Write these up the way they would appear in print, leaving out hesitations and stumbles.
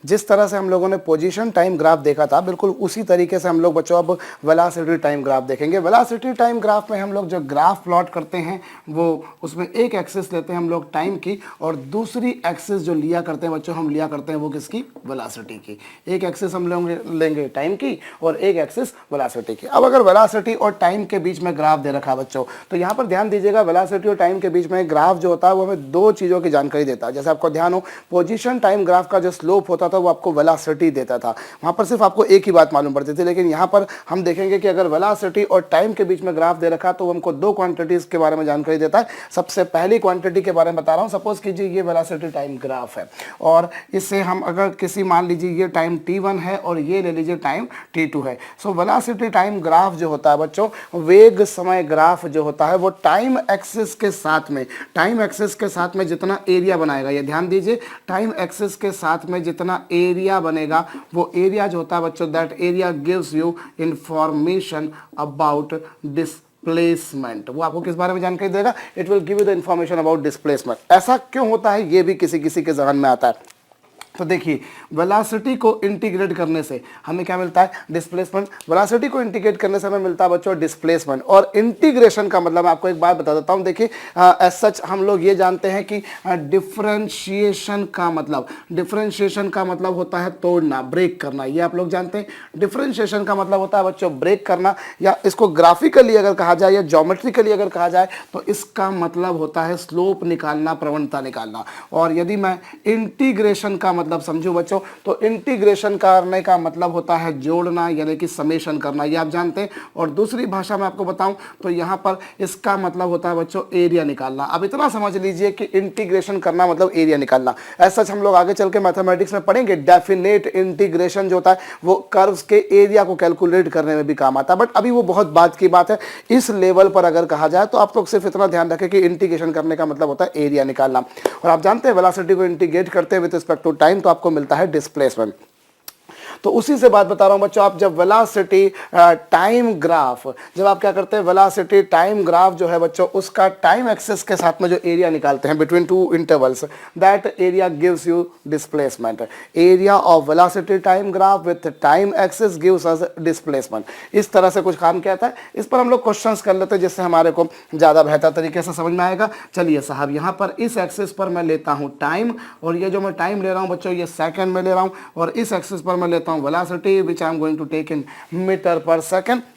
जिस तरह से हम लोगों ने पोजीशन टाइम ग्राफ देखा था, बिल्कुल उसी तरीके से हम लोग बच्चों अब वेलोसिटी टाइम ग्राफ देखेंगे। वेलोसिटी टाइम ग्राफ में हम लोग जो ग्राफ प्लॉट करते हैं वो उसमें एक एक्सिस लेते हैं हम लोग टाइम की, और दूसरी एक्सिस जो लिया करते हैं बच्चों, हम लिया करते हैं वो किसकी, वेलोसिटी की। एक एक्सिस हम लोग लेंगे टाइम की और एक एक्सिस वेलोसिटी की। अब अगर वेलोसिटी और टाइम के बीच में ग्राफ दे रखा है बच्चों, तो यहाँ पर ध्यान दीजिएगा, वेलोसिटी और टाइम के बीच में ग्राफ जो होता है वो हमें दो चीज़ों की जानकारी देता है। जैसे आपको ध्यान हो, पोजीशन टाइम ग्राफ का जो स्लोप होता था वो आपको वेलोसिटी देता था, वहाँ पर सिर्फ आपको एक ही बात मालूम पड़ती थी। लेकिन यहाँ पर हम देखेंगे कि अगर वेलोसिटी और टाइम के बीच में ग्राफ दे रखा तो हमको दो क्वांटिटीज के बारे में जानकारी देता है। सबसे पहली क्वांटिटी के बारे में बता रहा हूँ, सपोज कीजिए ये वेलोसिटी टाइम ग्राफ है, और इससे हम अगर किसी, मान लीजिए ये टाइम t1 है और ये ले लीजिए टाइम t2 है। सो वेलोसिटी टाइम ग्राफ जो होता है बच्चों, वेग समय ग्राफ जो होता है वो टाइम एक्सिस के साथ में, टाइम एक्सिस के साथ में जितना एरिया बनाएगा, ये ध्यान दीजिए, टाइम एक्सिस के साथ में जितना एरिया बनेगा वो एरिया जो होता है बच्चों, that area gives you information about displacement. वो आपको किस बारे में जानकारी देगा, it will give you the information about displacement. ऐसा क्यों होता है ये भी किसी किसी के जहन में आता है। तो देखिए, वेलोसिटी को इंटीग्रेट करने से हमें क्या मिलता है, डिस्प्लेसमेंट। वेलोसिटी को इंटीग्रेट करने से हमें मिलता है बच्चों डिस्प्लेसमेंट। और इंटीग्रेशन का मतलब मैं आपको एक बात बता देता हूं, देखिए एज सच हम लोग ये जानते हैं कि डिफरेंशिएशन का मतलब होता है तोड़ना, ब्रेक करना, ये आप लोग जानते हैं। डिफरेंशिएशन का मतलब होता है बच्चों ब्रेक करना, या इसको ग्राफिकली अगर कहा जाए या ज्योमेट्रिकली अगर कहा जाए तो इसका मतलब होता है स्लोप निकालना, प्रवणता निकालना। और यदि मैं इंटीग्रेशन का मतलब समझो बच्चों, तो इंटीग्रेशन करने का मतलब होता है जोड़ना, यानी कि समेशन करना, ये आप जानते हैं। और दूसरी भाषा में आपको बताऊं तो यहां पर इसका मतलब होता है बच्चों एरिया निकालना। अब इतना समझ लीजिए कि इंटीग्रेशन करना मतलब एरिया निकालना। ऐसा हम लोग आगे चल के मैथमेटिक्स में पढ़ेंगे, डेफिनेट इंटीग्रेशन जो होता है वो कर्व्स के एरिया को कैलकुलेट करने में भी काम आता है, बट अभी वो बहुत बात की बात है। इस लेवल पर अगर कहा जाए तो आप लोग सिर्फ इतना ध्यान रखें कि इंटीग्रेशन करने का मतलब होता है एरिया निकालना। और आप जानते हैं वेलोसिटी को इंटीग्रेट करते हैं विद रिस्पेक्ट टू टाइम तो आपको मिलता है डिस्प्लेसमेंट। तो उसी से बात बता रहा हूं बच्चों, आप जब वेलोसिटी टाइम ग्राफ, जब आप क्या करते हैं, वेलोसिटी टाइम ग्राफ जो है बच्चों, उसका टाइम एक्सिस के साथ में जो एरिया निकालते हैं between two intervals, that area gives you displacement. Area of velocity time graph with time axis gives us displacement. इस तरह से कुछ काम किया था। इस पर हम लोग क्वेश्चंस कर लेते हैं जिससे हमारे को ज़्यादा बेहतर तरीके से समझ में आएगा। चलिए साहब, यहाँ पर इस एक्सिस पर मैं लेता हूँ टाइम, और ये जो मैं टाइम ले रहा हूँ बच्चों ये सेकंड में ले रहा हूँ, और इस एक्सिस पर मैं लेता हूँ velocity which I am going to take in meter per second।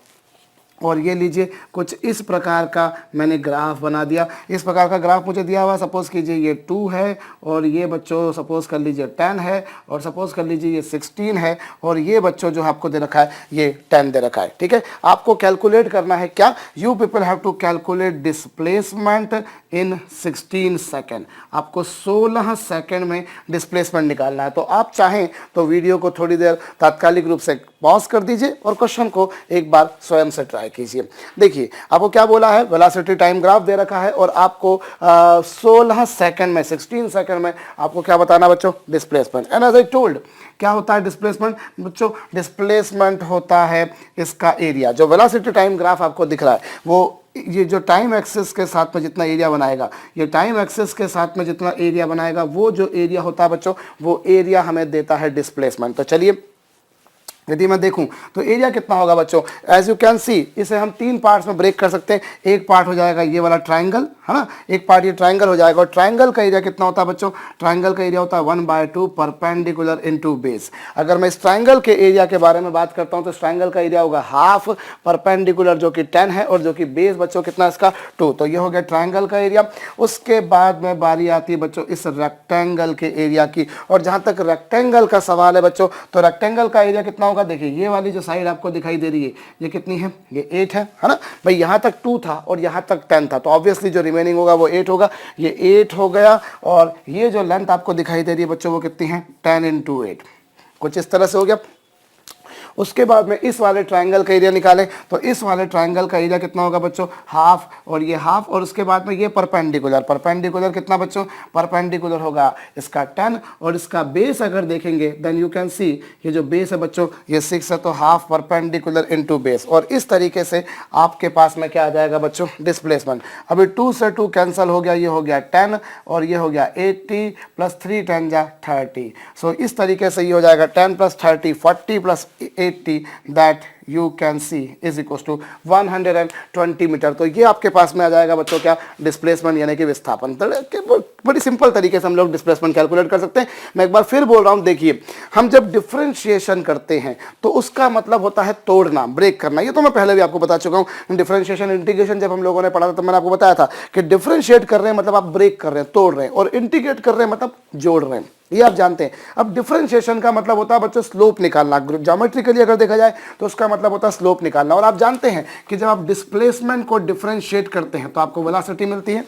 और ये लीजिए कुछ इस प्रकार का मैंने ग्राफ बना दिया। इस प्रकार का ग्राफ मुझे दिया हुआ, सपोज कीजिए ये 2 है, और ये बच्चों सपोज कर लीजिए 10 है, और सपोज कर लीजिए ये 16 है, और ये बच्चों जो आपको दे रखा है ये 10 दे रखा है। ठीक है, आपको कैलकुलेट करना है क्या, you people have to calculate displacement in 16 second. आपको 16 सेकेंड में डिस्प्लेसमेंट निकालना है। तो आप चाहें तो वीडियो को थोड़ी देर तात्कालिक रूप से पॉज कर दीजिए और क्वेश्चन को एक बार स्वयं से ट्राई कीजिए। देखिए आपको क्या बोला है, वेलोसिटी टाइम ग्राफ दे रखा है और आपको 16 सेकंड में, 16 सेकंड में आपको क्या बताना बच्चों, displacement. And as I told, क्या होता है डिस्प्लेसमेंट बच्चों, डिस्प्लेसमेंट होता है इसका एरिया। जो वेलोसिटी टाइम ग्राफ आपको दिख रहा है वो ये जो टाइम एक्सिस के साथ में जितना एरिया बनाएगा, ये टाइम एक्सिस के साथ में जितना एरिया बनाएगा वो जो एरिया होता है बच्चों, वो एरिया हमें देता है डिस्प्लेसमेंट। तो चलिए यदि मैं देखूं तो एरिया कितना होगा बच्चों, एज यू कैन सी इसे हम 3 पार्ट्स में ब्रेक कर सकते हैं। एक पार्ट हो जाएगा ये वाला ट्राइंगल, है ना, एक पार्ट ये ट्राइंगल हो जाएगा। और ट्राइंगल का एरिया कितना होता है बच्चों, ट्राइंगल का एरिया होता है 1/2 परपेंडिकुलर इनटू बेस। अगर मैं इस ट्राइंगल के एरिया के बारे में बात करता हूं तो इस ट्राइंगल का एरिया होगा हाफ परपेंडिकुलर जो कि 10 है, और जो कि बेस बच्चों कितना इसका 2। तो ये हो गया ट्राइंगल का एरिया। उसके बाद में बारी आती है बच्चों इस रेक्टेंगल के एरिया की, और जहां तक रेक्टेंगल का सवाल है बच्चों, तो रेक्टेंगल का एरिया कितना होगा, देखिए ये वाली जो साइड आपको दिखाई दे रही है ये कितनी है, ये 8 है ना भाई। यहां तक 2 था और यहां तक 10 था, तो ऑब्वियसली जो रिमेनिंग होगा वो 8 होगा। ये 8 हो गया, और ये जो लेंथ आपको दिखाई दे रही है बच्चों वो कितनी है, 10 × 8, कुछ इस तरह से हो गया। उसके बाद में इस वाले ट्राइंगल का एरिया निकालें तो इस वाले ट्राइंगल का एरिया कितना होगा बच्चों, हाफ, और ये हाफ, और उसके बाद में ये परपेंडिकुलर, परपेंडिकुलर कितना बच्चों, परपेंडिकुलर होगा इसका 10, और इसका बेस अगर देखेंगे देन यू कैन सी ये जो बेस है बच्चों ये 6 है, तो हाफ परपेंडिकुलर इनटू बेस, और इस तरीके से आपके पास में क्या आ जाएगा बच्चों, डिस्प्लेसमेंट। अभी 2 से 2 कैंसिल हो गया, ये हो गया 10 और ये हो गया 80 प्लस 3 10 जा 30। सो इस तरीके से ये हो जाएगा 10 plus 30 40 plus 80 that you can see is equal to 120 metre. तो ये आपके पास में आ जाएगा बच्चों क्या, डिस्प्लेसमेंट यानी कि विस्थापन। बड़ी सिंपल तरीके से हम लोग डिस्प्लेसमेंट कैलकुलेट कर सकते हैं। मैं एक बार फिर बोल रहा हूं, देखिए हम जब डिफरेंशिएशन करते हैं तो उसका मतलब होता है तोड़ना, ब्रेक करना। ये तो मैं पहले भी आपको बता चुका हूं। डिफरेंशिएशन इंटीग्रेशन जब हम लोगों ने पढ़ा था तो मैंने आपको बताया था कि डिफरेंशिएट कर रहे हैं मतलब आप ब्रेक कर रहे हैं, तोड़ रहे हैं, और इंटीग्रेट कर रहे हैं मतलब जोड़ रहे हैं, ये आप जानते हैं। अब डिफरेंशिएशन का मतलब होता है बच्चों स्लोप निकालना, ज्योमेट्रिकली अगर देखा जाए तो उसका मतलब होता है स्लोप निकालना। और आप जानते हैं कि जब आप डिस्प्लेसमेंट को डिफरेंशिएट करते हैं तो आपको वेलोसिटी मिलती है,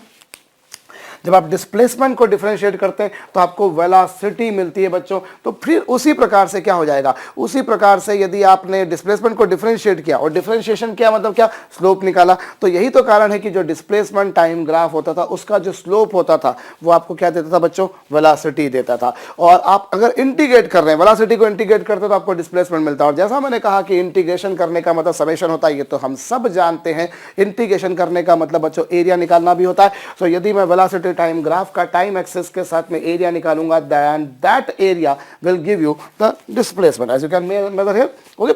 जब आप डिस्प्लेसमेंट को डिफरेंशिएट करते हैं तो आपको वेलोसिटी मिलती है बच्चों। तो फिर उसी प्रकार से क्या हो जाएगा, उसी प्रकार से यदि आपने डिस्प्लेसमेंट को डिफरेंशिएट किया और डिफरेंशिएशन किया मतलब क्या, स्लोप निकाला, तो यही तो कारण है कि जो डिस्प्लेसमेंट टाइम ग्राफ होता था उसका जो स्लोप होता था वो आपको क्या देता था बच्चों, वेलोसिटी देता था। और आप अगर इंटीग्रेट कर रहे हैं, वेलोसिटी को इंटीग्रेट करते हैं तो आपको डिस्प्लेसमेंट मिलता है। और जैसा मैंने कहा कि इंटीग्रेशन करने का मतलब समेशन होता है, ये तो हम सब जानते हैं। इंटीग्रेशन करने का मतलब बच्चों एरिया निकालना भी होता है। सो यदि मैं वेलोसिटी टाइम ग्राफ का टाइम एक्सिस के साथ में एरिया निकालूंगा then that area will give you the displacement as you can measure here. Okay,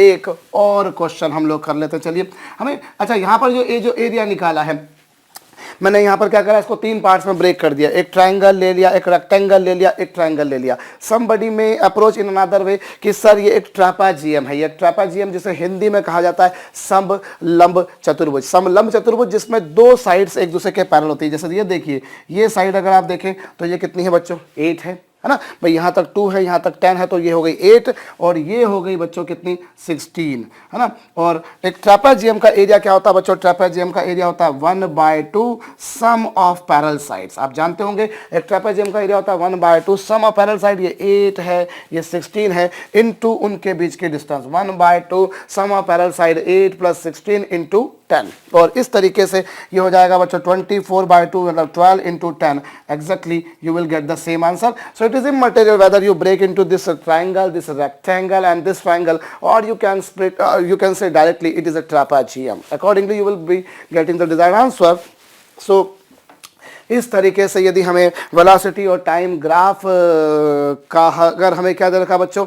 एक और क्वेश्चन हम लोग कर लेते हैं। चलिए हमें, अच्छा यहां पर जो एरिया निकाला है मैंने यहाँ पर क्या करा, इसको 3 पार्ट्स में ब्रेक कर दिया। एक ट्रायंगल ले लिया, एक रेक्टेंगल ले लिया, एक ट्रायंगल ले लिया। समबडी में अप्रोच इन अनदर वे कि सर ये एक ट्रापेजियम है, ये ट्रापेजियम जिसे हिंदी में कहा जाता है समलंब चतुर्भुज। समलंब चतुर्भुज जिसमें 2 साइड्स एक दूसरे के पैरेलल होती है। जैसे ये देखिए, ये साइड अगर आप देखें तो ये कितनी है बच्चों, 8 है ना भाई, यहाँ तक 2 है, यहाँ तक 10 है, तो ये हो गई 8 और ये हो गई बच्चों कितनी, 16 है ना। और एक ट्रापेजियम का एरिया क्या होता है बच्चों, ट्रापेजियम का एरिया होता है 1/2 सम ऑफ पैरेलल साइड्स। आप जानते होंगे एक ट्रापेजियम का एरिया होता है 1/2 सम ऑफ पैरेलल साइड। ये 8 है, ये 16 है, इनटू उनके बीच के distance 1/2 sum of parallel side 8 + 16 × 10। और इस तरीके से ये हो जाएगा बच्चों 24/2 मतलब 12 × 10 exactly you will get the same answer. So it is immaterial whether you break into this triangle, this rectangle and this triangle, or you can split, you can say directly it is a trapezium. Accordingly you will be getting the desired answer. So इस तरीके से यदि हमें velocity और time graph का अगर हमें क्या दे रखा बच्चों,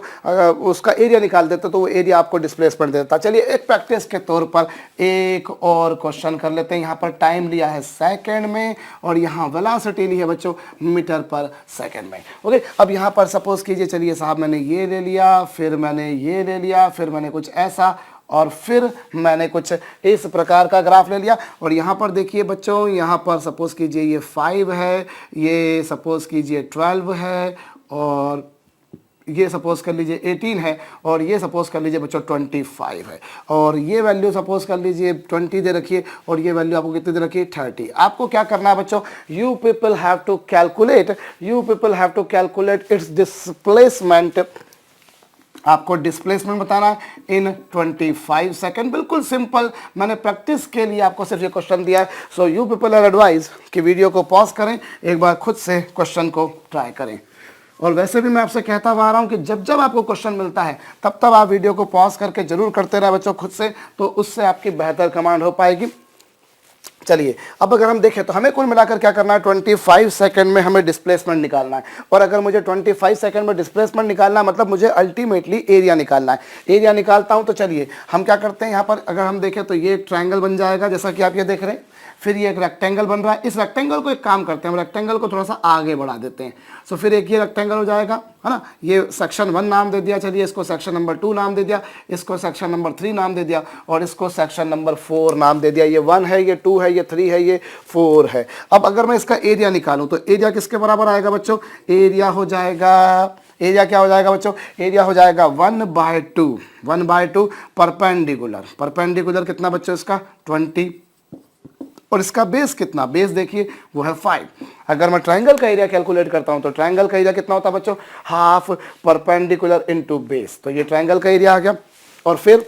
उसका एरिया निकाल देते तो वो एरिया आपको डिस्प्लेसमेंट देता। चलिए एक प्रैक्टिस के तौर पर एक और क्वेश्चन कर लेते हैं। यहाँ पर टाइम लिया है सेकंड में और यहाँ वेलोसिटी ली है बच्चों मीटर पर सेकंड में। ओके, अब यहाँ पर सपोज कीजिए, चलिए साहब मैंने ये ले लिया, फिर मैंने ये ले लिया, फिर मैंने कुछ ऐसा, और फिर मैंने कुछ इस प्रकार का ग्राफ ले लिया। और यहाँ पर देखिए बच्चों, यहाँ पर सपोज कीजिए ये 5 है, ये सपोज कीजिए 12 है, और ये सपोज कर लीजिए 18 है, और ये सपोज कर लीजिए बच्चों 25 है, और ये वैल्यू सपोज कर लीजिए 20 दे रखिए, और ये वैल्यू आपको कितनी दे रखिए 30। आपको क्या करना है बच्चों, you people have to calculate its displacement. आपको डिस्प्लेसमेंट बताना है इन 25 सेकंड। बिल्कुल सिंपल, मैंने प्रैक्टिस के लिए आपको सिर्फ ये क्वेश्चन दिया है। So you people are advise कि वीडियो को पॉज करें, एक बार खुद से क्वेश्चन को ट्राई करें। और वैसे भी मैं आपसे कहता आ रहा हूं कि जब जब आपको क्वेश्चन मिलता है तब तब आप वीडियो को पॉज करके जरूर करते रहे बच्चों खुद से, तो उससे आपकी बेहतर कमांड हो पाएगी। चलिए अब अगर हम देखें तो हमें कुल मिलाकर क्या करना है, 25 सेकंड में हमें डिस्प्लेसमेंट निकालना है। और अगर मुझे 25 सेकंड में डिस्प्लेसमेंट निकालना है मतलब मुझे अल्टीमेटली एरिया निकालना है। एरिया निकालता हूं तो चलिए हम क्या करते हैं, यहाँ पर अगर हम देखें तो ये ट्रायंगल बन जाएगा जैसा कि आप ये देख रहे हैं, फिर ये एक रेक्टेंगल बन रहा है। इस रेक्टेंगल को एक काम करते हैं, हम रेक्टेंगल को थोड़ा सा आगे बढ़ा देते हैं। सो फिर एक ये रेक्टेंगल हो जाएगा, है ना। ये सेक्शन 1 नाम दे दिया, चलिए इसको सेक्शन नंबर 2 नाम दे दिया, इसको सेक्शन नंबर 3 नाम दे दिया, और इसको सेक्शन नंबर 4 नाम दे दिया। ये 1 है, ये 2 है, ये 3 है, ये 4 है। अब अगर मैं इसका एरिया निकालूं तो एरिया किसके बराबर आएगा बच्चों, एरिया हो जाएगा, एरिया क्या हो जाएगा बच्चों, एरिया हो जाएगा 1/2 परपेंडिकुलर। परपेंडिकुलर कितना बच्चों इसका 20, और इसका बेस कितना, बेस देखिए वो है 5। अगर मैं ट्राइंगल का एरिया कैलकुलेट करता हूं तो ट्राइंगल का एरिया कितना होता है बच्चों, हाफ परपेंडिकुलर इनटू बेस। तो ये ट्राइंगल का एरिया आ गया। और फिर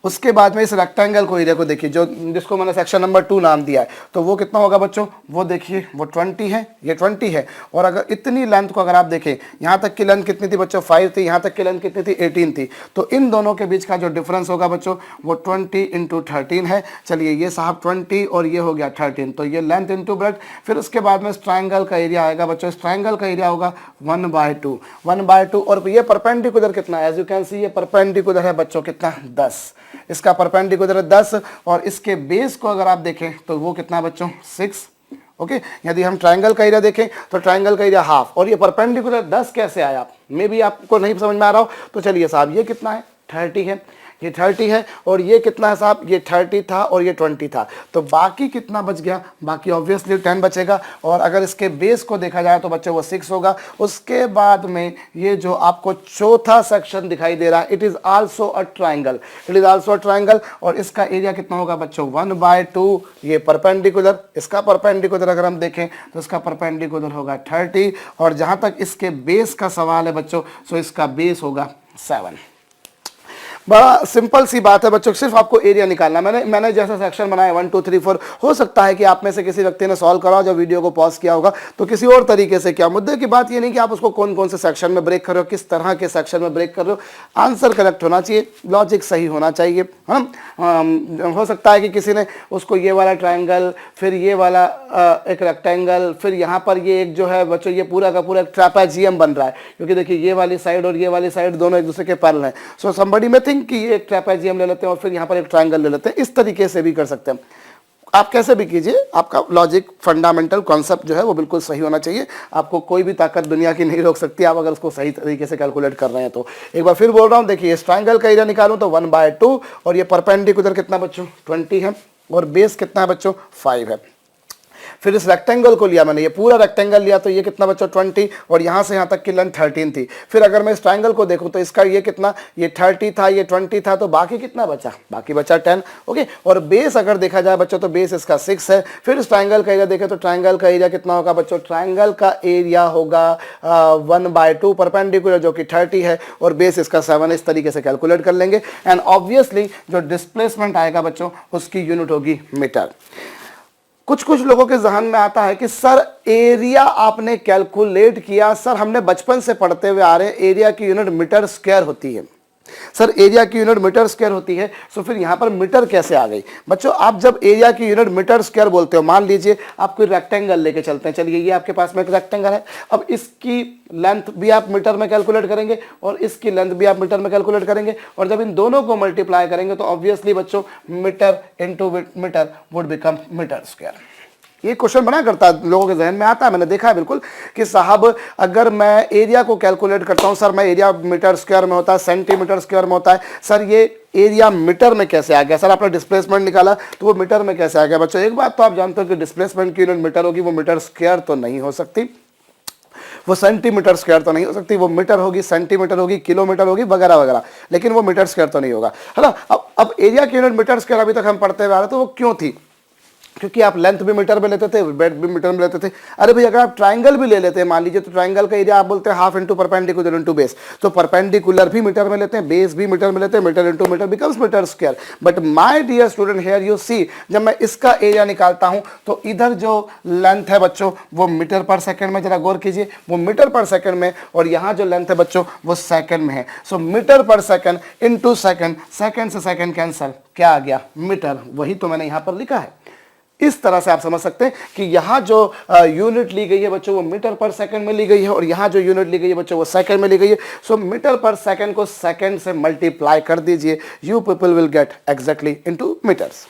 उसके बाद में इस रेक्टेंगल को एरिया को देखिए, जो जिसको मैंने सेक्शन नंबर 2 नाम दिया है, तो वो कितना होगा बच्चों, वो देखिए वो 20 है, ये 20 है। और अगर इतनी लेंथ को अगर आप देखें, यहाँ तक की लेंथ कितनी थी बच्चों, 5 थी, यहाँ तक की लेंथ कितनी थी, 18 थी। तो इन दोनों के बीच का जो डिफरेंस होगा बच्चों वो 20 इंटू 13 है। चलिए ये साहब 20 और ये हो गया 13, तो ये लेंथ इंटू ब्रेथ। फिर उसके बाद में इस ट्राइंगल का एरिया आएगा बच्चों, इस ट्राइंगल का एरिया होगा 1/2, 1/2। और ये परपेंडिकुलर कितना है, एज यू कैन सी ये परपेंडिकुलर है बच्चों कितना, 10। इसका परपेंडिकुलर है 10 और इसके बेस को अगर आप देखें तो वो कितना बच्चों, 6। ओके, यदि हम ट्राइंगल का एरिया देखें तो ट्राइंगल का एरिया हाफ, और ये परपेंडिकुलर 10 कैसे आया, मे भी आपको नहीं समझ में आ रहा हो। तो चलिए साहब ये कितना है, 30 है, ये 30 है। और ये कितना है साहब, ये 30 था और ये 20 था। तो बाकी कितना बच गया, बाकी ऑब्वियसली 10 बचेगा। और अगर इसके बेस को देखा जाए तो बच्चे वो 6 होगा। उसके बाद में ये जो आपको चौथा सेक्शन दिखाई दे रहा है, it is also a triangle, it is also a triangle. और इसका एरिया कितना होगा बच्चों, 1/2। ये परपेंडिकुलर, इसका परपेंडिकुलर अगर हम देखें तो इसका परपेंडिकुलर होगा 30। और जहां तक इसके बेस का सवाल है बच्चों, सो इसका बेस होगा 7। बड़ा सिंपल सी बात है बच्चों, सिर्फ आपको एरिया निकालना। मैंने जैसा सेक्शन बनाया 1 2 3 4, हो सकता है कि आप में से किसी व्यक्ति ने सॉल्व करा जो वीडियो को पॉज किया होगा, तो किसी और तरीके से किया। मुद्दे की बात ये नहीं कि आप उसको कौन कौन से सेक्शन में ब्रेक कर रहे हो, किस तरह के सेक्शन में ब्रेक कर रहे हो, आंसर करेक्ट होना चाहिए, लॉजिक सही होना चाहिए, है ना। हो सकता है कि किसी ने उसको ये वाला ट्राइंगल, फिर ये वाला एक रेक्टेंगल, फिर यहाँ पर ये एक जो है बच्चों ये पूरा का पूरा एक ट्रैपेजियम बन रहा है, क्योंकि देखिए ये वाली साइड और ये वाली साइड दोनों एक दूसरे के पैरेलल हैं। सो समबडी में थिंक कि ये एक ट्रैपेजियम ले लेते हैं और फिर यहाँ पर एक ट्राइंगल ले लेते हैं, इस तरीके से भी कर सकते हैं। आप कैसे भी कीजिए, आपका लॉजिक फंडामेंटल कॉन्सेप्ट जो है वो बिल्कुल सही होना चाहिए। आपको कोई भी ताकत दुनिया की नहीं रोक सकती, आप अगर उसको सही तरीके से कैलकुलेट कर रहे हैं तो। एक बार फिर बोल रहा हूँ, देखिए इस ट्राइंगल का एरिया निकालूं तो 1/2, और ये परपेंडिकुलर कितना बच्चों, 20 है, और बेस कितना है बच्चों, 5 है। फिर इस रेक्टेंगल को लिया मैंने, ये पूरा रेक्टेंगल लिया, तो ये कितना बच्चों, 20, और यहाँ से यहाँ तक की लेंथ 13 थी। फिर अगर मैं इस ट्राइंगल को देखूँ तो इसका ये कितना, ये 30 था, ये 20 था, तो बाकी कितना बचा, बाकी बचा 10। ओके, और बेस अगर देखा जाए बच्चों तो बेस इसका 6 है। फिर इस ट्राइंगल का एरिया देखें तो ट्राइंगल का एरिया कितना होगा बच्चों, ट्राइंगल का एरिया होगा 1/2 परपेंडिकुलर जो कि 30 है, और बेस इसका 7। इस तरीके से कैलकुलेट कर लेंगे। एंड ऑब्वियसली जो डिस्प्लेसमेंट आएगा बच्चों उसकी यूनिट होगी मीटर। कुछ कुछ लोगों के जहन में आता है कि सर एरिया आपने कैलकुलेट किया, सर हमने बचपन से पढ़ते हुए आ रहे हैं एरिया की यूनिट मीटर स्क्वायर होती है, सर एरिया की यूनिट मीटर स्क्वायर होती है, सो फिर यहां पर मीटर कैसे आ गई। बच्चों आप जब एरिया की यूनिट मीटर स्क्वायर बोलते हो, मान लीजिए आप कोई रेक्टेंगल लेके चलते हैं, चलिए ये आपके पास में एक रेक्टेंगल है, अब इसकी लेंथ भी आप मीटर में कैलकुलेट करेंगे और इसकी लेंथ भी आप मीटर में कैलकुलेट करेंगे, और जब इन दोनों को मल्टीप्लाई करेंगे तो ऑब्वियसली बच्चों metre into metre would become metre square. ये क्वेश्चन बना करता है, लोगों के जहन में आता है, मैंने देखा है बिल्कुल कि साहब अगर मैं एरिया को कैलकुलेट करता हूं, सर मैं एरिया मीटर स्क्वायर में होता है, सेंटीमीटर स्क्वायर में होता है, सर ये एरिया मीटर में कैसे आ गया, सर आपने डिस्प्लेसमेंट निकाला तो वो मीटर में कैसे आ गया। बच्चों एक बात तो आप जानते हो कि डिस्प्लेसमेंट की यूनिट मीटर होगी, वो मीटर स्क्वायर तो नहीं हो सकती, वो सेंटीमीटर स्क्वायर तो नहीं हो सकती, वो मीटर होगी, सेंटीमीटर होगी, किलोमीटर होगी, वगैरह वगैरह, लेकिन वो मीटर स्क्वायर तो नहीं होगा, है ना। अब एरिया की यूनिट मीटर स्क्वायर अभी तक हम पढ़ते हुए आ रहे, तो वो क्यों थी, क्योंकि आप लेंथ भी मीटर में लेते थे, ब्रेड्थ भी मीटर में लेते थे। अरे भाई अगर आप ट्राइंगल भी ले लेते हैं, मान लीजिए, तो ट्राइंगल का एरिया आप बोलते हैं half into perpendicular into base, तो परपेंडिकुलर भी मीटर में लेते हैं, बेस भी मीटर में लेते हैं, metre into metre becomes metre square. But my dear student here you see, जब मैं इसका एरिया निकालता हूं तो इधर जो लेंथ है बच्चों वो मीटर पर सेकंड में, जरा गौर कीजिए, वो मीटर पर सेकंड में, और यहां जो लेंथ है बच्चों वो सेकंड में है। सो मीटर पर सेकंड इंटू सेकंड, सेकंड से सेकंड कैंसल, क्या आ गया, मीटर। वही तो मैंने यहां पर लिखा है। इस तरह से आप समझ सकते हैं कि यहां जो यूनिट ली गई है बच्चों वो मीटर पर सेकंड में ली गई है, और यहां जो यूनिट ली गई है बच्चों वो सेकंड में ली गई है। सो मीटर पर सेकंड को सेकंड से मल्टीप्लाई कर दीजिए, you people will get exactly into metres,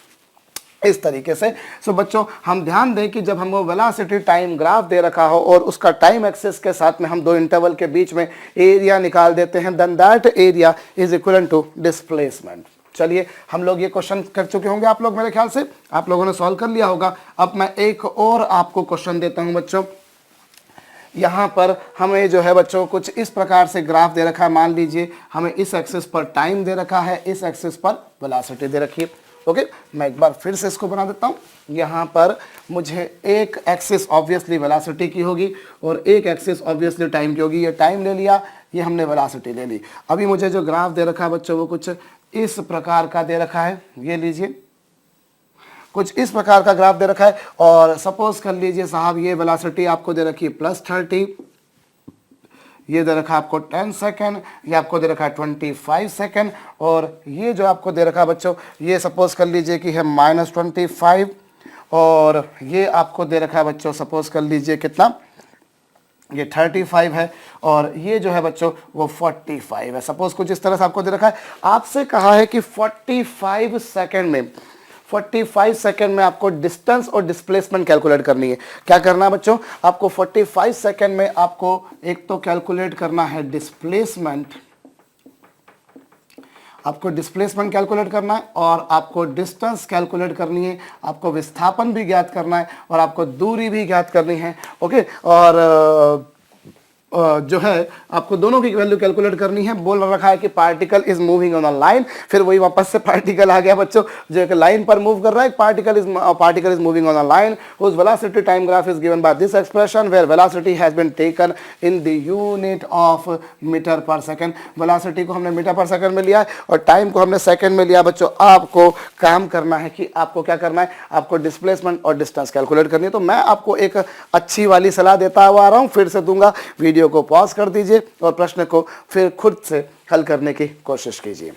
इस तरीके से। सो बच्चों हम ध्यान दें कि जब हमको वेलोसिटी टाइम ग्राफ दे रखा हो और उसका टाइम एक्सिस के साथ में हम दो इंटरवल के बीच में एरिया निकाल देते हैं, then that area is equal to displacement. चलिए हम लोग ये क्वेश्चन कर चुके होंगे, आप लोग मेरे ख्याल से आप लोगों ने सॉल्व कर लिया होगा। अब मैं एक और आपको क्वेश्चन देता हूं बच्चों। यहां पर हमें जो है बच्चों कुछ इस प्रकार से ग्राफ दे रखा है, मान लीजिए हमें इस एक्सिस पर टाइम दे रखा है, इस एक्सिस पर वेलोसिटी दे रखी है। ओके, मैं एक बार फिर से इसको बना देता हूँ। यहाँ पर मुझे एक एक्सिस ऑब्वियसली वेलोसिटी की होगी और एक एक्सिस ऑब्वियसली टाइम की होगी। ये टाइम ले लिया, ये हमने वेलोसिटी ले ली। अभी मुझे जो ग्राफ दे रखा है बच्चों वो कुछ इस प्रकार का दे रखा है, ये लीजिए, कुछ इस प्रकार का ग्राफ दे रखा है। और सपोज कर लीजिए साहब ये वेलोसिटी आपको दे रखी है +30, ये दे रखा है आपको 10 सेकेंड, ये आपको दे रखा है 25 सेकेंड, और ये जो आपको दे रखा है बच्चों ये सपोज कर लीजिए कि है -25, और ये आपको दे रखा है बच्चों सपोज कर लीजिए कितना, ये 35 है, और ये जो है बच्चों वो 45 है। सपोज कुछ इस तरह से आपको दे रखा है। आपसे कहा है कि 45 सेकंड में आपको डिस्टेंस और डिस्प्लेसमेंट कैलकुलेट करनी है। क्या करना है बच्चों, आपको 45 सेकंड में आपको एक तो कैलकुलेट करना है डिस्प्लेसमेंट, आपको डिस्प्लेसमेंट कैलकुलेट करना है, और आपको डिस्टेंस कैलकुलेट करनी है, आपको विस्थापन भी ज्ञात करना है, और आपको दूरी भी ज्ञात करनी है। ओके, और जो है आपको दोनों की वैल्यू कैलकुलेट करनी है। बोल रखा है कि particle is moving on a line, फिर वही वापस से पार्टिकल आ गया बच्चों, जो एक लाइन पर मूव कर रहा है। Particle is moving on a line whose velocity time graph is given by this expression where velocity has been taken in the unit of meter per second। Velocity को हमने मीटर पर second में लिया है और टाइम को हमने second में लिया। बच्चों आपको काम करना है कि आपको क्या करना है, आपको डिस्प्लेसमेंट और डिस्टेंस कैलकुलेट करनी है। तो मैं आपको एक अच्छी वाली सलाह देता हुआ आ रहा हूं, फिर से दूंगा। वीडियो को पॉज कर दीजिए और प्रश्न को फिर खुद से हल करने की कोशिश कीजिए।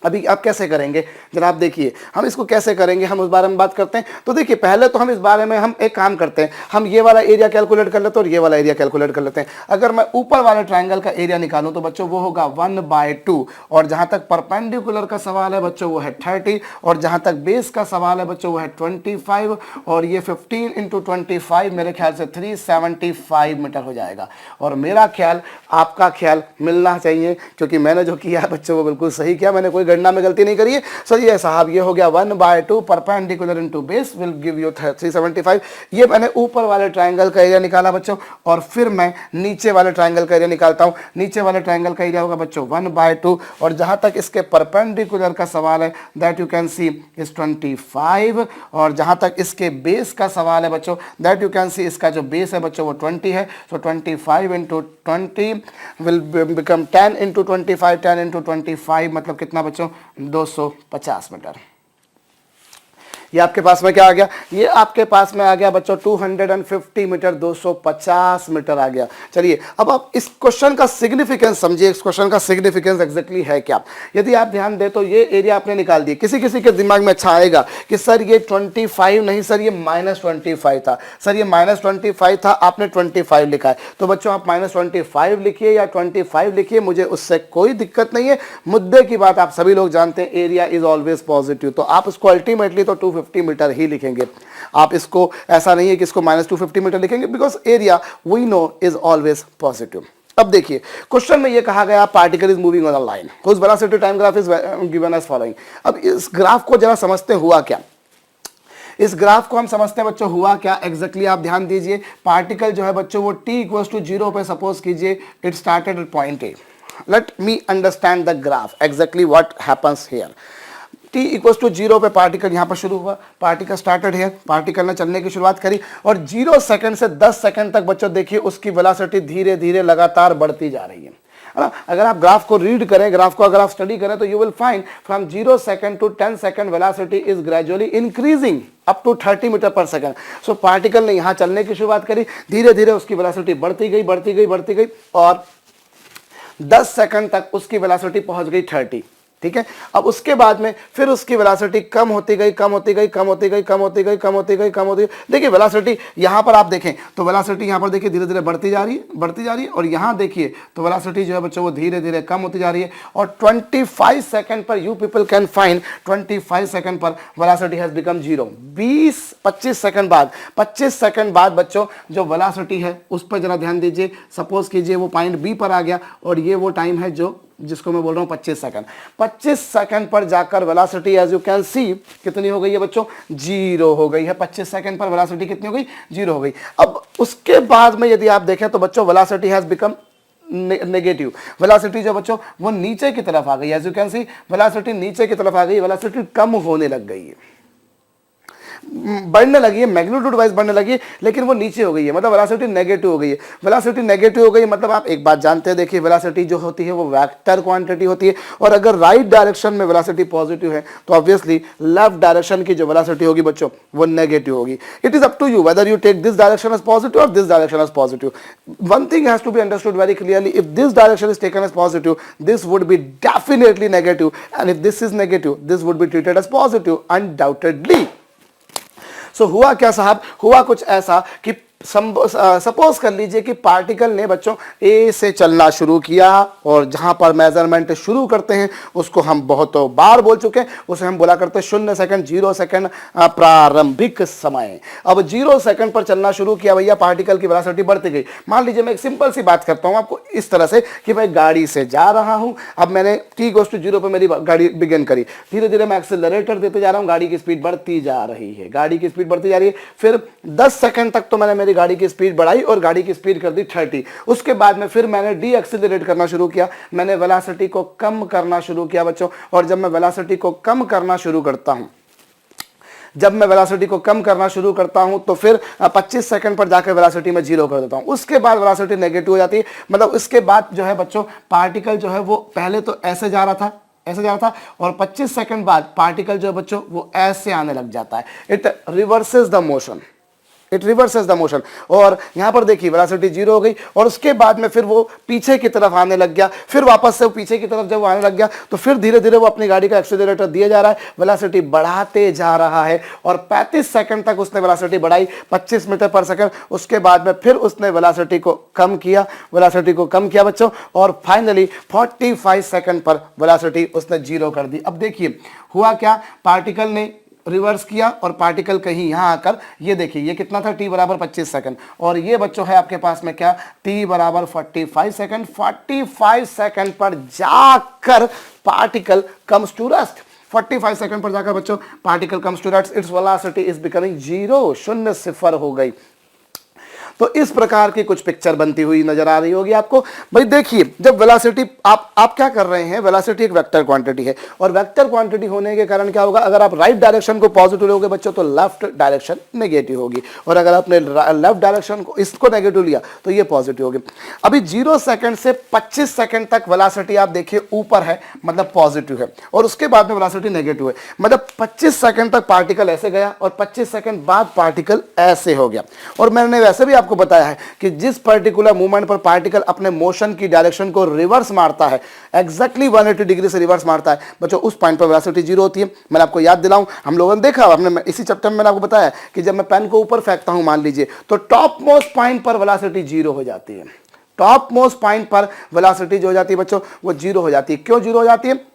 अभी आप कैसे करेंगे जनाब, देखिए हम इसको कैसे करेंगे, हम उस बारे में बात करते हैं। तो देखिए पहले तो हम इस बारे में हम एक काम करते हैं, हम ये वाला एरिया कैलकुलेट कर लेते हैं और ये वाला एरिया कैलकुलेट कर लेते हैं। अगर मैं ऊपर वाले ट्रायंगल का एरिया निकालूं तो बच्चों वो होगा 1/2, और जहां तक परपेंडिकुलर का सवाल है बच्चों वो है 30, और जहां तक बेस का सवाल है बच्चों वो है 25, और ये 15 × 25 मेरे ख्याल से 375 मीटर हो जाएगा। और मेरा ख्याल आपका ख्याल मिलना चाहिए, क्योंकि मैंने जो किया है बच्चों वो बिल्कुल सही किया, मैंने कोई गणना में गलती नहीं करी है। सो ये साहब ये हो गया 1/2 perpendicular into base will give you 375। ये मैंने ऊपर वाले ट्रायंगल का एरिया निकाला बच्चों, और फिर मैं नीचे वाले ट्रायंगल का एरिया निकालता हूं। नीचे वाले ट्रायंगल का एरिया होगा बच्चों 1/2, और जहां तक इसके परपेंडिकुलर का सवाल है that you can see is 25, और जहां तक इसके बेस का सवाल है बच्चों दैट यू कैन सी इसका जो बेस है बच्चों वो 20 है। सो 25 × 20 विल बिकम 10 × 25, 10 × 25 मतलब कितना बच्चों, 250 मीटर। ये आपके पास में क्या आ गया, ये आपके पास में आ गया बच्चों 250 मीटर, 250 मीटर आ गया। चलिए अब आप इस क्वेश्चन का सिग्निफिकेंस समझिए, इस क्वेश्चन का सिग्निफिकेंस एग्जैक्टली है क्या। यदि आप ध्यान दें तो ये एरिया आपने निकाल दिया, किसी किसी के दिमाग में अच्छा आएगा कि सर ये 25 नहीं सर ये -25 था, सर ये -25 था, आपने 25 लिखा है। तो बच्चों आप -25 लिखिए या 25 लिखिए, मुझे उससे कोई दिक्कत नहीं है। मुद्दे की बात आप सभी लोग जानते हैं, एरिया इज ऑलवेज पॉजिटिव, तो आप उसको अल्टीमेटली तो 250 मीटर ही लिखेंगे। आप इसको ऐसा नहीं है कि इसको -250 मीटर लिखेंगे, because area we know is always positive. अब देखिए क्वेश्चन में ये कहा गया particle is moving on a line whose velocity time graph is given as following। अब इस ग्राफ को जरा समझते हुआ क्या, इस ग्राफ को हम समझते हैं बच्चों हुआ क्या एग्जैक्टली आप ध्यान दीजिए। पार्टिकल जो है बच्चों वो t = 0 पे सपोज कीजिए it started at point A। Let me understand the graph exactly what happens here. t = 0 पे पार्टिकल यहाँ पर शुरू हुआ, पार्टिकल स्टार्टेड है, पार्टिकल ने चलने की शुरुआत करी, और 0 सेकंड से 10 सेकंड तक बच्चों देखिए उसकी वेलोसिटी धीरे धीरे लगातार बढ़ती जा रही है ना। अगर आप ग्राफ को रीड करें, ग्राफ को अगर आप स्टडी करें तो you will find from 0 second to 10 second velocity is gradually increasing up to 30 metre पर सेकंड। सो पार्टिकल ने यहाँ चलने की शुरुआत करी, धीरे धीरे उसकी वेलोसिटी बढ़ती गई बढ़ती गई बढ़ती गई, और 10 सेकंड तक उसकी वेलोसिटी पहुंच गई 30। ठीक है, अब उसके बाद में फिर उसकी वेलोसिटी कम होती गई कम होती गई कम होती गई कम होती गई कम होती गई कम होती गई। देखिए वेलोसिटी यहाँ पर आप देखें तो वेलोसिटी यहाँ पर देखिए धीरे धीरे बढ़ती जा रही है बढ़ती जा रही है, और यहाँ देखिए तो वेलोसिटी जो है बच्चों वो धीरे धीरे कम होती जा रही है। और 25 सेकंड पर you people can find 25 second पर वेलोसिटी हैज बिकम 0। 25 सेकंड बाद बच्चों जो वेलोसिटी है उस पर जरा ध्यान दीजिए। सपोज कीजिए वो पॉइंट बी पर आ गया, और ये वो टाइम है जो जिसको मैं बोल रहा हूं 25 सेकंड। 25 सेकंड पर जाकर velocity as you can see कितनी हो गई है बच्चों, 0 हो गई है। 25 सेकंड पर वेलोसिटी कितनी हो गई, 0 हो गई। अब उसके बाद में यदि आप देखें तो बच्चों velocity has become negative, velocity जो बच्चों वो नीचे की तरफ आ गई, as you can see velocity नीचे की तरफ आ गई, वेलोसिटी कम होने लग गई है, बढ़ने लगी है, मैग्नीट्यूड वाइज बढ़ने लगी है, लेकिन वो नीचे हो गई है, मतलब वेलोसिटी नेगेटिव हो गई है। वेलोसिटी नेगेटिव हो गई मतलब आप एक बात जानते हैं, देखिए वेलोसिटी जो होती है वो वेक्टर क्वांटिटी होती है, और अगर राइट डायरेक्शन में वेलोसिटी पॉजिटिव है तो ऑब्वियसली लेफ्ट डायरेक्शन की जो वेलोसिटी होगी बच्चों वो नेगेटिव होगी। It is up to you whether you take this direction as positive और this direction as positive. One thing has to be understood very clearly, if this direction is taken as positive this would be definitely negative, and if this is negative this would be treated as positive undoubtedly. So हुआ क्या साहब, हुआ कुछ ऐसा कि suppose कर लीजिए कि पार्टिकल ने बच्चों ए से चलना शुरू किया, और जहां पर मेजरमेंट शुरू करते हैं उसको हम बहुत बार बोल चुके हैं, उसे हम बोला करते हैं 0 सेकंड 0 सेकंड प्रारंभिक समय। अब 0 सेकंड पर चलना शुरू किया भैया, पार्टिकल की वेलोसिटी बढ़ती गई। मान लीजिए मैं एक सिंपल सी बात करता हूं आपको इस तरह से कि मैं गाड़ी से जा रहा हूं, अब मैंने t=0 पर मेरी गाड़ी बिगिन करी, धीरे धीरे मैं एक्सेलरेटर देते जा रहा हूं, गाड़ी की स्पीड बढ़ती जा रही है, गाड़ी की स्पीड बढ़ती जा रही है, फिर 10 सेकंड तक तो मैंने गाड़ी की स्पीड बढ़ाई और गाड़ी की स्पीड कर दी 30। उसके बाद में फिर मैंने डी एक्सीलरेट करना शुरू किया, मैंने वेलोसिटी को कम करना शुरू किया बच्चों, और जब मैं वेलोसिटी को कम करना शुरू करता हूं, जब मैं वेलोसिटी को कम करना शुरू करता हूं तो फिर 25 सेकंड पर जाकर वेलोसिटी में 0 कर देता हूं, उसके बाद वेलोसिटी नेगेटिव हो जाती है। मतलब इसके बाद जो है बच्चों पार्टिकल जो है वो पहले तो ऐसे जा रहा था, ऐसे जा रहा था, और 25 सेकंड बाद पार्टिकल जो है बच्चों वो ऐसे आने लग जाता है। It reverses the motion, it reverses the motion, और यहां पर देखिए वेलोसिटी 0 हो गई, और उसके बाद में फिर वो पीछे की तरफ आने लग गया, फिर वापस से वो पीछे की तरफ जब वो आने लग गया तो फिर धीरे धीरे वो अपनी गाड़ी का एक्सीलरेटर दिया जा रहा है, वेलोसिटी बढ़ाते जा रहा है, और 35 सेकंड तक उसने वेलोसिटी बढ़ाई 25 मीटर पर सेकंड। उसके बाद में फिर उसने वेलोसिटी को कम किया, वेलोसिटी को कम किया बच्चों, और फाइनली 45 सेकंड पर वेलोसिटी उसने 0 कर दी। अब देखिए हुआ क्या, पार्टिकल ने रिवर्स किया और पार्टिकल कहीं यहां आकर, ये देखिए ये कितना था, t बराबर 25 सेकंड, और ये बच्चों है आपके पास में क्या, t बराबर 45 सेकंड। 45 सेकंड पर जाकर particle comes to rest, 45 second पर जाकर बच्चों particle comes to rest, its velocity is becoming 0, शून्य सिफर हो गई। तो इस प्रकार की कुछ पिक्चर बनती हुई नजर आ रही होगी आपको। भाई देखिए जब वेलोसिटी आप क्या कर रहे हैं, वेलोसिटी एक वेक्टर क्वांटिटी है, और वेक्टर क्वांटिटी होने के कारण क्या होगा, अगर आप राइट डायरेक्शन को पॉजिटिव लोगे बच्चों तो लेफ्ट डायरेक्शन नेगेटिव होगी, और अगर आपने लेफ्ट डायरेक्शन को इसको नेगेटिव लिया तो ये पॉजिटिव होगी। अभी 0 सेकंड से 25 सेकंड तक वेलोसिटी आप देखिए ऊपर है, मतलब पॉजिटिव है, और उसके बाद में वेलोसिटी नेगेटिव है, मतलब 25 सेकंड तक पार्टिकल ऐसे गया और 25 सेकंड बाद पार्टिकल ऐसे हो गया। और मैंने वैसे भी आपको बताया है कि जिस पर्टिकुलर मूवमेंट पर पार्टिकल अपने मोशन की डायरेक्शन को रिवर्स मारता है, एग्जैक्टली 180 डिग्री से रिवर्स मारता है बच्चों, उस पॉइंट पर वेलोसिटी 0 होती है। मैंने आपको याद दिलाऊं, हम लोगों ने देखा, हमने इसी चैप्टर में मैंने आपको बताया कि जब मैं पेन को ऊपर फेंकता हूं मान लीजिए तो टॉप मोस्ट पॉइंट पर वेलोसिटी 0 हो जाती है, टॉप मोस्ट पॉइंट पर वेलोसिटी जो हो जाती है बच्चों वो 0 हो जाती है। क्यों 0 हो जाती है,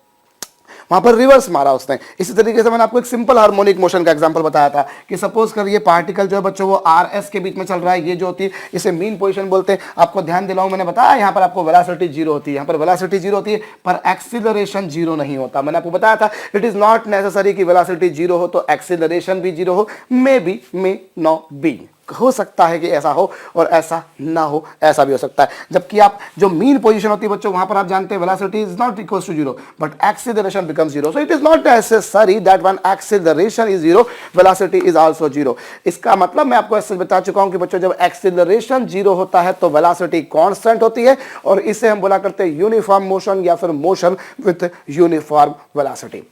वहां पर रिवर्स मारा उसने। इसी तरीके से मैंने आपको एक सिंपल हार्मोनिक मोशन का एग्जांपल बताया था कि सपोज करिए पार्टिकल जो है बच्चों वो आर एस के बीच में चल रहा है, ये जो होती है इसे मीन पोजीशन बोलते हैं। आपको ध्यान दिलाऊं, मैंने बताया यहाँ पर आपको वेलोसिटी 0 होती है, यहाँ पर वेलोसिटी 0 होती है पर एक्सीलरेशन 0 नहीं होता। मैंने आपको बताया था इट इज नॉट नेसेसरी कि वेलोसिटी 0 हो तो एक्सीलरेशन भी 0 हो, may be may not be, हो सकता है कि ऐसा हो और ऐसा ना हो, ऐसा भी हो सकता है। जबकि आप जो मीन पोजीशन होती है बच्चों वहां पर आप जानते हैं velocity is not equal to 0 but acceleration becomes 0, so it is not necessary that when acceleration is 0 velocity is also 0। इसका मतलब मैं आपको ऐसे बता चुका हूं कि बच्चों जब एक्सीलरेशन 0 होता है तो वेलोसिटी कांस्टेंट होती है, और इसे हम बोला करते हैं यूनिफॉर्म मोशन या फिर motion with uniform velocity.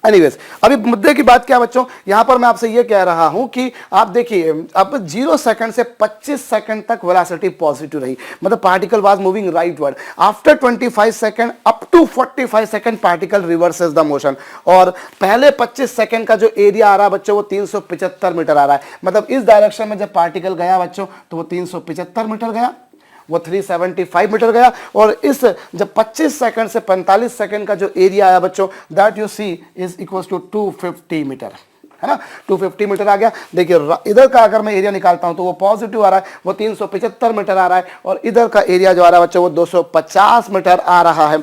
Anyways अभी मुद्दे की बात क्या बच्चों, यहां पर मैं आपसे यह कह रहा हूं कि आप देखिए अब 0 सेकंड से 25 सेकंड तक वेलोसिटी पॉजिटिव रही, मतलब particle was moving rightward. After 25 second up to 45 second particle reverses the motion, और पहले 25 सेकंड का जो एरिया आ रहा है बच्चों वो 375 मीटर आ रहा है। मतलब इस डायरेक्शन में जब पार्टिकल गया बच्चों तो वो 375 मीटर गया, वो 375 मीटर गया, और इस जब 25 सेकंड से 45 सेकंड का जो एरिया आया बच्चों that you see is equals to 250 metre, है ना, 250 मीटर आ गया। देखिए इधर का अगर मैं एरिया निकालता हूं तो वो पॉजिटिव आ रहा है, वो 375 मीटर आ रहा है, और इधर का एरिया जो आ रहा है बच्चों वो 250 मीटर आ रहा है।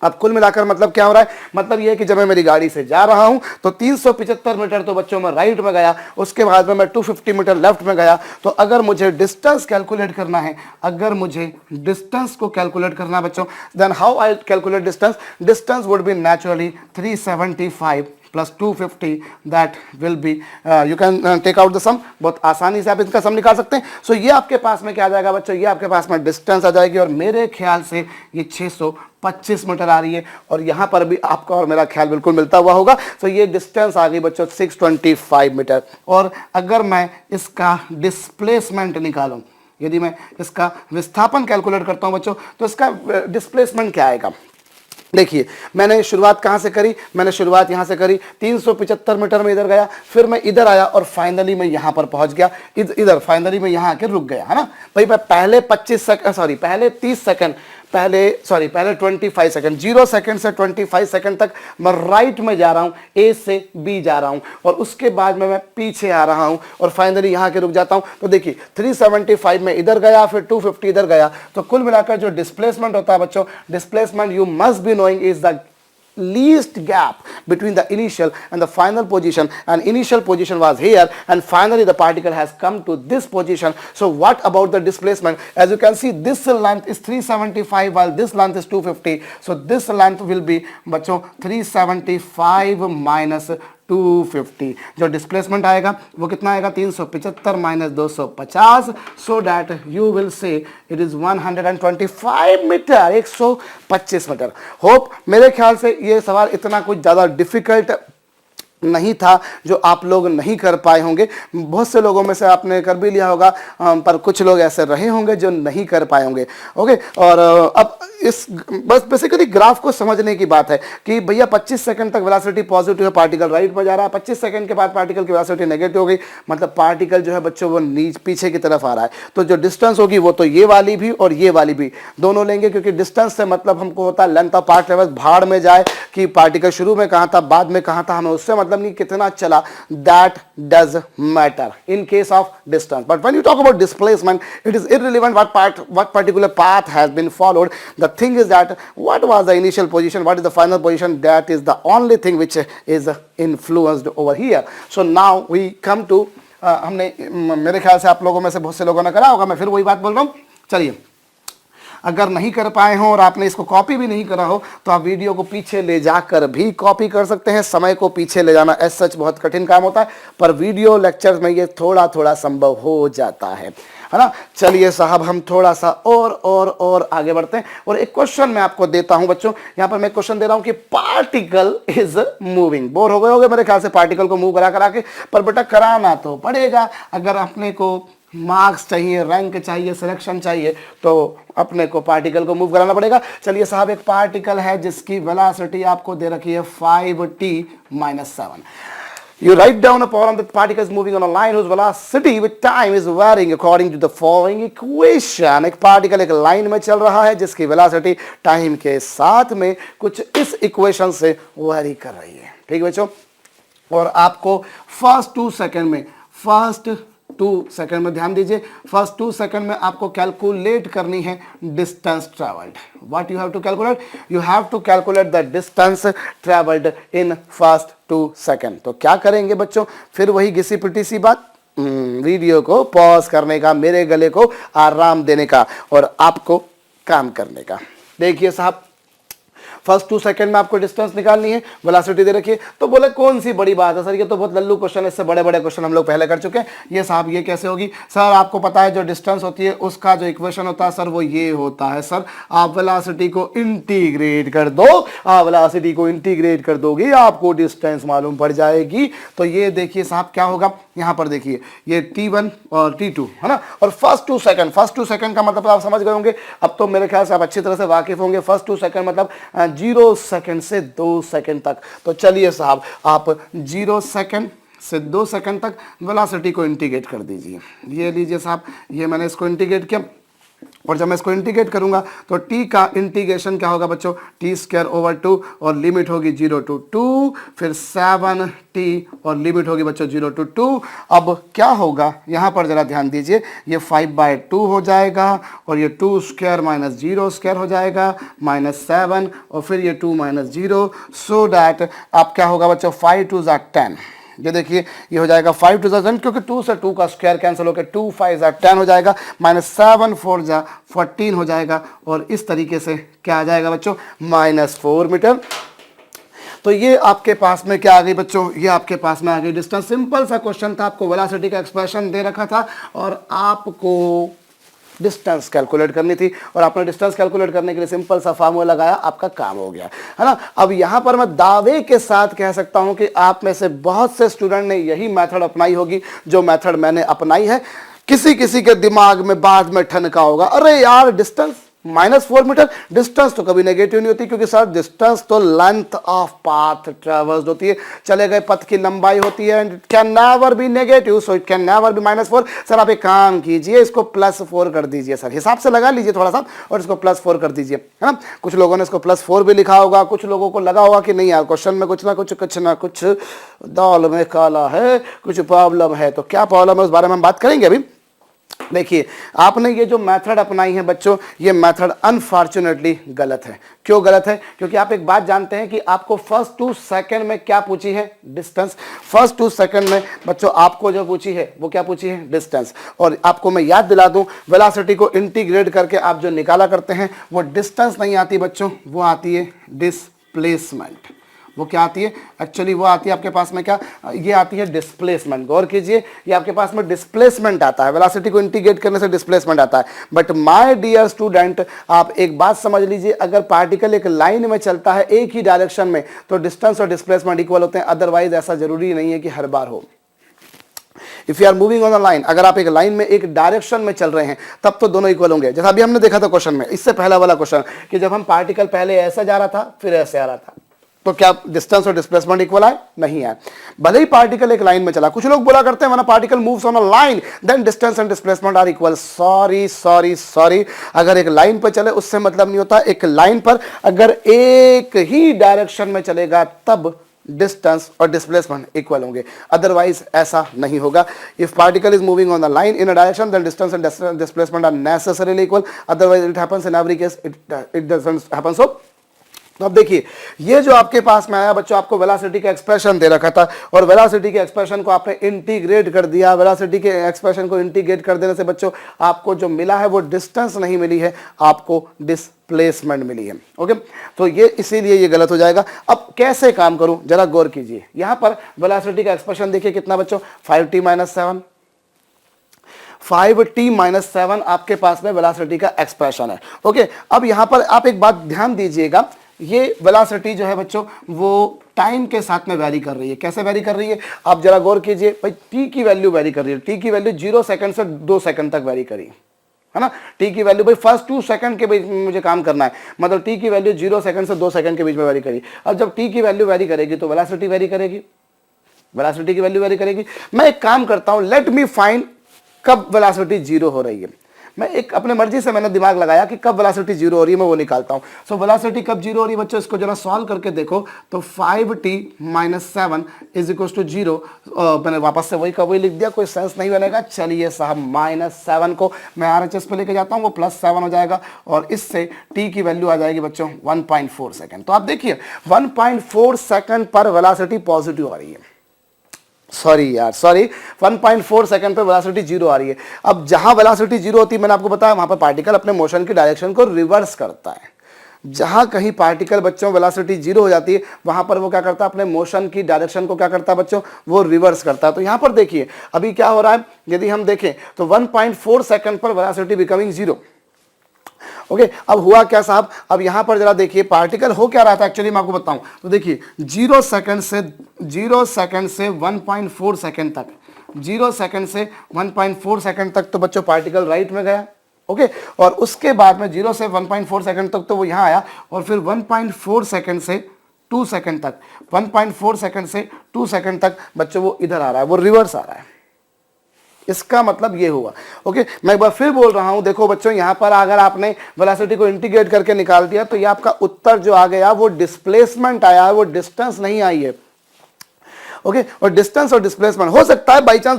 अब कुल मिलाकर मतलब क्या हो रहा है, मतलब ये है कि जब मैं मेरी गाड़ी से जा रहा हूं तो 375 मीटर तो बच्चों मैं राइट में गया, उसके बाद में मैं 250 मीटर लेफ्ट में गया। तो अगर मुझे डिस्टेंस कैलकुलेट करना है, अगर मुझे डिस्टेंस को कैलकुलेट करना है बच्चों, then how I calculate distance, distance would be naturally 375 plus 250, that will be, you can take out the sum, बहुत आसानी से आप इसका सम निकाल सकते हैं। सो ये आपके पास में क्या आ जाएगा बच्चों, ये आपके पास में डिस्टेंस आ जाएगी, और मेरे ख्याल से ये 625 मीटर आ रही है, और यहाँ पर भी आपका और मेरा ख्याल बिल्कुल मिलता हुआ होगा। तो ये डिस्टेंस आ गई बच्चों 625 मीटर। और अगर मैं इसका डिस्प्लेसमेंट निकालूं, यदि मैं इसका विस्थापन कैलकुलेट करता हूं बच्चों, तो इसका डिस्प्लेसमेंट क्या आएगा। देखिए मैंने शुरुआत कहाँ से करी, मैंने शुरुआत यहाँ से करी, 375 मीटर में इधर गया, फिर मैं इधर आया और फाइनली मैं यहाँ पर पहुँच गया, इधर फाइनली मैं यहाँ आके रुक गया, है ना भाई। मैं पहले 25 सेकंड, सॉरी पहले 30 सेकंड, पहले 25 सेकंड, 0 सेकंड से 25 सेकंड तक मैं राइट में जा रहा हूँ, ए से बी जा रहा हूँ, और उसके बाद में मैं पीछे आ रहा हूँ और फाइनली यहाँ के रुक जाता हूँ। तो देखिए 375 में इधर गया, फिर 250 इधर गया, तो कुल मिलाकर जो डिस्प्लेसमेंट होता है बच्चों, displacement you must be knowing is the least gap between the initial and the final position, and initial position was here and finally the particle has come to this position. So what about the displacement? As you can see, this length is 375 while this length is 250. So this length will be बच्चों 375 minus 250। जो displacement आएगा वो कितना आएगा, 375 minus 250, so that you will say it is 125 metre, 125 metre. Hope मेरे ख्याल से ये सवाल इतना कुछ ज़्यादा डिफिकल्ट नहीं था जो आप लोग नहीं कर पाए होंगे। बहुत से लोगों में से आपने कर भी लिया होगा, पर कुछ लोग ऐसे रहे होंगे जो नहीं कर पाए होंगे। ओके, और अब इस बस बेसिकली ग्राफ को समझने की बात है कि भैया 25 सेकंड तक वेलोसिटी पॉजिटिव है, पार्टिकल राइट में जा रहा है, 25 सेकंड के बाद पार्टिकल की वेलोसिटी नेगेटिव हो गई, मतलब पार्टिकल जो है बच्चों वो पीछे की तरफ आ रहा है। तो जो डिस्टेंस होगी वो तो ये वाली भी और ये वाली भी दोनों लेंगे, क्योंकि डिस्टेंस से मतलब हमको होता है लेंथ ऑफ पार्टिकल, भाड़ में जाए कि पार्टिकल शुरू में कहाँ था बाद में कहाँ था, हमें उससे मतलब नहीं कितना चला, that does matter in case of distance. But when you talk about displacement, it is irrelevant what particular path has been followed. The thing is that what was the initial position, what is the final position, that is the only thing which is influenced over here. So now we come to हमने मेरे ख्याल से आप लोगों में से बहुत से लोगों ने करा होगा, मैं फिर वही बात बोल रहा हूँ। चलिए, अगर नहीं कर पाए हों और आपने इसको कॉपी भी नहीं करा हो तो आप वीडियो को पीछे ले जाकर भी कॉपी कर सकते हैं। समय को पीछे ले जाना एज सच बहुत कठिन काम होता है, पर वीडियो लेक्चर्स में ये थोड़ा थोड़ा संभव हो जाता है ना। चलिए साहब, हम थोड़ा सा और आगे बढ़ते हैं, और एक क्वेश्चन मैं आपको देता हूं बच्चों। यहां पर मैं क्वेश्चन दे रहा हूं कि पार्टिकल इज मूविंग। बोर हो गए होंगे मेरे ख्याल से पार्टिकल को मूव करा के, पर बेटा कराना तो पड़ेगा। अगर अपने को मार्क्स चाहिए, रैंक चाहिए, सिलेक्शन चाहिए, तो अपने को पार्टिकल को मूव कराना पड़ेगा। चलिए साहब, एक पार्टिकल है जिसकी वेलोसिटी आपको दे रखी है 5t-7। You write down a problem that particles moving on a line whose velocity with time is varying according to the following equation। एक पार्टिकल एक लाइन में चल रहा है जिसकी वेलोसिटी टाइम के साथ में कुछ इस इक्वेशन से वेरी कर रही है। ठीक है बच्चों, और आपको फर्स्ट 2 सेकंड में ध्यान दीजिए, फर्स्ट 2 सेकंड में आपको कैलकुलेट करनी है distance travelled. What you have to calculate, you have to calculate the distance travelled in first 2 second. तो क्या करेंगे बच्चों, फिर वही घिसी पिटी सी बात, वीडियो को पॉज करने का, मेरे गले को आराम देने का और आपको काम करने का। देखिए साहब, फर्स्ट 2 सेकंड में आपको डिस्टेंस निकालनी है, वेलोसिटी दे रखी है। तो बोले कौन सी बड़ी बात है सर, ये तो बहुत लल्लू क्वेश्चन है, इससे बड़े बड़े क्वेश्चन हम लोग पहले कर चुके हैं। ये साहब ये कैसे होगी सर, आपको पता है जो डिस्टेंस होती है उसका जो इक्वेशन होता है सर वो ये होता है। सर आप वेलोसिटी को इंटीग्रेट कर दो, आप वेलोसिटी को इंटीग्रेट कर दोगे आपको डिस्टेंस मालूम पड़ जाएगी। तो ये देखिए साहब क्या होगा, यहाँ पर देखिए ये t1 और t2 है ना, और फर्स्ट 2 सेकंड का मतलब आप समझ गए होंगे। अब तो मेरे ख्याल से आप अच्छी तरह से वाकिफ होंगे। फर्स्ट 2 सेकंड मतलब 0 सेकंड से 2 सेकंड तक। तो चलिए साहब, आप 0 सेकंड से 2 सेकंड तक वेलोसिटी को इंटीग्रेट कर दीजिए। ये लीजिए साहब, ये मैंने इसको इंटीग्रेट किया। और जब मैं इसको इंटीग्रेट करूंगा तो t का इंटीग्रेशन क्या होगा बच्चों, टी स्क्वायर ओवर 2 और लिमिट होगी 0 to 2, फिर 7t और लिमिट होगी बच्चों 0 to 2। अब क्या होगा यहाँ पर जरा ध्यान दीजिए, ये 5/2 हो जाएगा और ये 2 स्क्वायर माइनस 0 स्क्वायर हो जाएगा -7 और फिर ये 2 माइनस 0, सो दैट अब क्या होगा बच्चों 5 2 10। ये देखिए ये हो जाएगा 5 2 10, क्योंकि 2 से 2 का स्क्वायर कैंसिल होकर 2 5 10 हो जाएगा, -7 4 14 हो जाएगा और इस तरीके से क्या आ जाएगा बच्चों -4 मीटर। तो ये आपके पास में क्या आ गई बच्चों, ये आपके पास में आ गई डिस्टेंस। सिंपल सा क्वेश्चन था, आपको वेलोसिटी का एक्सप्रेशन दे रखा था और आपको डिस्टेंस कैलकुलेट करनी थी और आपने डिस्टेंस कैलकुलेट करने के लिए सिंपल सा फार्मूला लगाया, आपका काम हो गया, है ना। अब यहां पर मैं दावे के साथ कह सकता हूं कि आप में से बहुत से स्टूडेंट ने यही मेथड अपनाई होगी जो मेथड मैंने अपनाई है। किसी किसी के दिमाग में बाद में ठनका होगा, अरे यार डिस्टेंस -4 मीटर, डिस्टेंस तो कभी नेगेटिव नहीं होती, क्योंकि सर डिस्टेंस तो लेंथ ऑफ पाथ ट्रेवर्स्ड होती है, चले गए पथ की लंबाई होती है, and it can never be negative, so it can never be -4। Sir आप एक काम कीजिए, इसको +4 कर दीजिए, सर हिसाब से लगा लीजिए थोड़ा सा और इसको +4 कर दीजिए, है ना। कुछ लोगों ने इसको +4 भी लिखा होगा, कुछ लोगों को लगा होगा कि नहीं यार क्वेश्चन में कुछ ना कुछ दाल में काला है, कुछ प्रॉब्लम है। तो क्या प्रॉब्लम है उस बारे में हम बात करेंगे अभी। देखिए आपने ये जो मेथड अपनाई है बच्चों, ये मेथड अनफॉर्चुनेटली गलत है। क्यों गलत है? क्योंकि आप एक बात जानते हैं कि आपको फर्स्ट 2 सेकंड में क्या पूछी है, डिस्टेंस। फर्स्ट 2 सेकंड में बच्चों आपको जो पूछी है वो क्या पूछी है, डिस्टेंस। और आपको मैं याद दिला दूं, वेलोसिटी को इंटीग्रेट करके आप जो निकाला करते हैं वो डिस्टेंस नहीं आती बच्चों, वो आती है डिस्प्लेसमेंट। वो क्या आती है एक्चुअली, वो आती है आपके पास में क्या, ये आती है डिस्प्लेसमेंट। गौर कीजिए, ये आपके पास में डिस्प्लेसमेंट आता है, वेलोसिटी को इंटीग्रेट करने से डिस्प्लेसमेंट आता है। बट माय डियर स्टूडेंट, आप एक बात समझ लीजिए, अगर पार्टिकल एक लाइन में चलता है एक ही डायरेक्शन में तो डिस्टेंस और डिस्प्लेसमेंट इक्वल होते हैं, अदरवाइज ऐसा जरूरी नहीं है कि हर बार हो। If you are moving on the line, अगर आप एक लाइन में एक डायरेक्शन में चल रहे हैं तब तो दोनों इक्वल होंगे। जैसा अभी हमने देखा था क्वेश्चन में, इससे पहला वाला क्वेश्चन, कि जब हम पार्टिकल पहले ऐसा जा रहा था फिर ऐसे आ रहा था, तो क्या डिस्टेंस और डिस्प्लेसमेंट इक्वल आए? नहीं आए। भले ही पार्टिकल एक लाइन में चला, कुछ लोग बोला करते हैं when a particle moves on a line then distance and displacement are equal. Sorry, अगर एक लाइन पर चले उससे मतलब नहीं होता। एक लाइन पर अगर एक ही डायरेक्शन में चलेगा तब डिस्टेंस और डिस्प्लेसमेंट इक्वल होंगे, अदरवाइज ऐसा नहीं होगा। If particle is moving on the line in a direction then distance and displacement are necessarily equal, otherwise it happens in every case it doesn't happen so. तो अब देखिए, ये जो आपके पास में आया बच्चों, आपको वेलोसिटी का एक्सप्रेशन दे रखा था और वेलोसिटी के एक्सप्रेशन को आपने इंटीग्रेट कर दिया। वेलोसिटी के एक्सप्रेशन को इंटीग्रेट कर देने से बच्चों आपको जो मिला है वो डिस्टेंस नहीं मिली है, आपको डिस्प्लेसमेंट मिली है। ओके, तो ये इसीलिए ये गलत हो जाएगा। अब कैसे काम करूं, जरा गौर कीजिए। यहां पर वेलोसिटी का एक्सप्रेशन देखिए कितना बच्चों, 5t - 7, 5t - 7 आपके पास में वेलोसिटी का एक्सप्रेशन है। ओके, अब यहां पर आप एक बात ध्यान दीजिएगा, ये वेलोसिटी जो है बच्चों वो टाइम के साथ में वैरी कर रही है। कैसे वैरी कर रही है, आप जरा गौर कीजिए। भाई t की वैल्यू वैरी कर रही है, t की वैल्यू 0 सेकंड से 2 सेकंड तक वैरी करी, है ना। t की वैल्यू, भाई फर्स्ट 2 सेकंड के बीच में मुझे काम करना है, मतलब t की वैल्यू 0 सेकंड से 2 सेकंड के बीच में वैरी करी। अब जब t की वैल्यू वैरी करेगी तो वेलोसिटी वैरी करेगी, वेलोसिटी की वैल्यू वैरी करेगी। मैं एक काम करता हूं, लेट मी फाइंड कब वेलोसिटी 0 हो रही है। मैं एक अपने मर्जी से मैंने दिमाग लगाया कि कब वेलोसिटी 0 हो रही है, मैं वो निकालता हूं। सो वेलोसिटी कब 0 हो रही है बच्चों, इसको जरा सॉल्व करके देखो। तो 5t - 7 = 0। मैंने वापस से वही का वही लिख दिया, कोई सेंस नहीं बनेगा। चलिए साहब, -7 को मैं RHS पे लेके जाता हूं, वो +7 हो जाएगा और इससे t की वैल्यू आ जाएगी बच्चों 1.4 सेकंड। तो आप देखिए 1.4 सेकंड पर वेलोसिटी पॉजिटिव आ रही है। सॉरी 1.4 सेकंड पे वेलोसिटी 0 आ रही है। अब जहां वेलोसिटी 0 होती है, मैंने आपको बताया वहां पर पार्टिकल अपने मोशन की डायरेक्शन को रिवर्स करता है। जहां कहीं पार्टिकल बच्चों वेलोसिटी 0 हो जाती है वहां पर वो क्या करता है, अपने मोशन की डायरेक्शन को क्या करता है बच्चों, वो रिवर्स करता है। तो यहां पर देखिए अभी क्या हो रहा है, यदि हम देखें तो 1.4 सेकंड पर वेलोसिटी बिकमिंग 0। ओके, अब हुआ क्या साहब, अब यहां पर जरा देखिए पार्टिकल हो क्या रहा था एक्चुअली, मैं आपको बताऊं। तो देखिए 0 सेकंड से 1.4 सेकंड तक, 0 सेकंड से 1.4 सेकंड तक तो बच्चों पार्टिकल राइट में गया। ओके, और उसके बाद में 0 से 1.4 सेकंड तक तो वो यहां आया और फिर 1.4 सेकंड से 2 सेकंड तक, 1.4 सेकंड से 2 सेकंड तक बच्चों वो इधर आ रहा है, वो रिवर्स आ रहा है। इसका मतलब ये हुआ। ओके, मैं एक बार फिर बोल रहा हूं, देखो बच्चों यहां पर अगर आपने वेलोसिटी को इंटीग्रेट करके निकाल दिया तो ये आपका उत्तर जो आ गया वो डिस्प्लेसमेंट आया है, वो डिस्टेंस नहीं आई है। ओके, और डिस्टेंस और डिस्प्लेसमेंट हो सकता है बाई चांस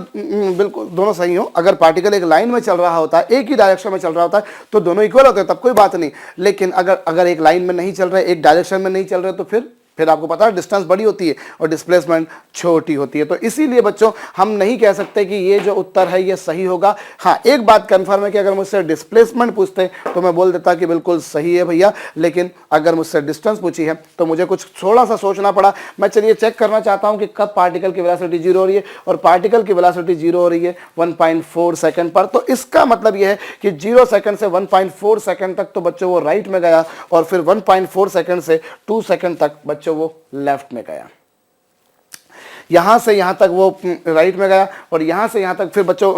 बिल्कुल दोनों सही हो, अगर पार्टिकल एक लाइन में चल रहा होता है, एक ही डायरेक्शन में चल रहा होता है तो दोनों इक्वल होते हैं, तब कोई बात नहीं। लेकिन अगर एक लाइन में नहीं चल रहे, एक डायरेक्शन में नहीं चल रहे, तो फिर आपको पता है डिस्टेंस बड़ी होती है और डिस्प्लेसमेंट छोटी होती है। तो इसीलिए बच्चों हम नहीं कह सकते कि ये जो उत्तर है ये सही होगा। हाँ, एक बात कंफर्म है कि अगर मुझसे डिस्प्लेसमेंट पूछते तो मैं बोल देता कि बिल्कुल सही है भैया, लेकिन अगर मुझसे डिस्टेंस पूछी है तो मुझे कुछ थोड़ा सा सोचना पड़ा। मैं चलिए चेक करना चाहता हूं कि कब पार्टिकल की वेलोसिटी 0 हो रही है, और पार्टिकल की वेलोसिटी 0 हो रही है 1.4 सेकंड पर। तो इसका मतलब यह है कि 0 सेकंड से 1.4 सेकंड तक तो बच्चों वो राइट में गया, और फिर 1.4 सेकंड से 2 सेकंड तक बच्चों वो लेफ्ट में गया। यहां से यहां तक वो राइट में गया, और यहां से यहां तक फिर बच्चों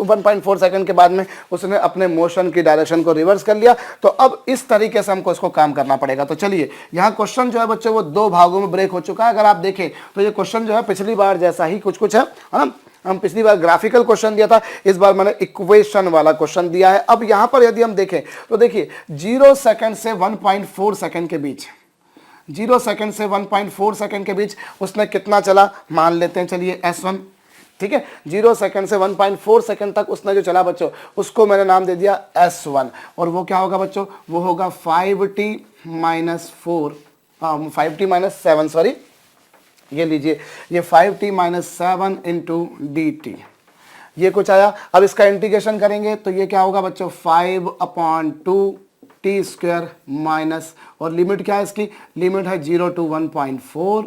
1.4 सेकंड के बाद में उसने अपने मोशन की डायरेक्शन को रिवर्स कर लिया। तो अब इस तरीके से हमको इसको काम करना पड़ेगा। तो चलिए, यहां क्वेश्चन जो है बच्चों वो 2 भागों में ब्रेक हो चुका है। अगर आप देखें तो ये क्वेश्चन जो है पिछली बार जैसा ही कुछ है ना। हम पिछली बार ग्राफिकल क्वेश्चन दिया था, इस बार मैंने इक्वेशन वाला क्वेश्चन दिया है। अब यहां पर यदि हम देखें तो देखिए 0 सेकंड से 1.4 सेकंड के बीच, 0 सेकंड से 1.4 सेकंड के बीच उसने कितना चला, मान लेते हैं चलिए S1, ठीक है। 0 सेकंड से 1.4 सेकंड तक उसने जो चला बच्चों, उसको मैंने नाम दे दिया S1, और वो क्या होगा बच्चों, वो होगा 5t माइनस 7, सॉरी ये लीजिए, ये 5t माइनस 7 इंटू dt, ये कुछ आया। अब इसका इंटीग्रेशन करेंगे तो ये क्या होगा बच्चों, 5/2 टी स्क्वायर माइनस, और लिमिट क्या है इसकी, लिमिट है 0 to 1.4,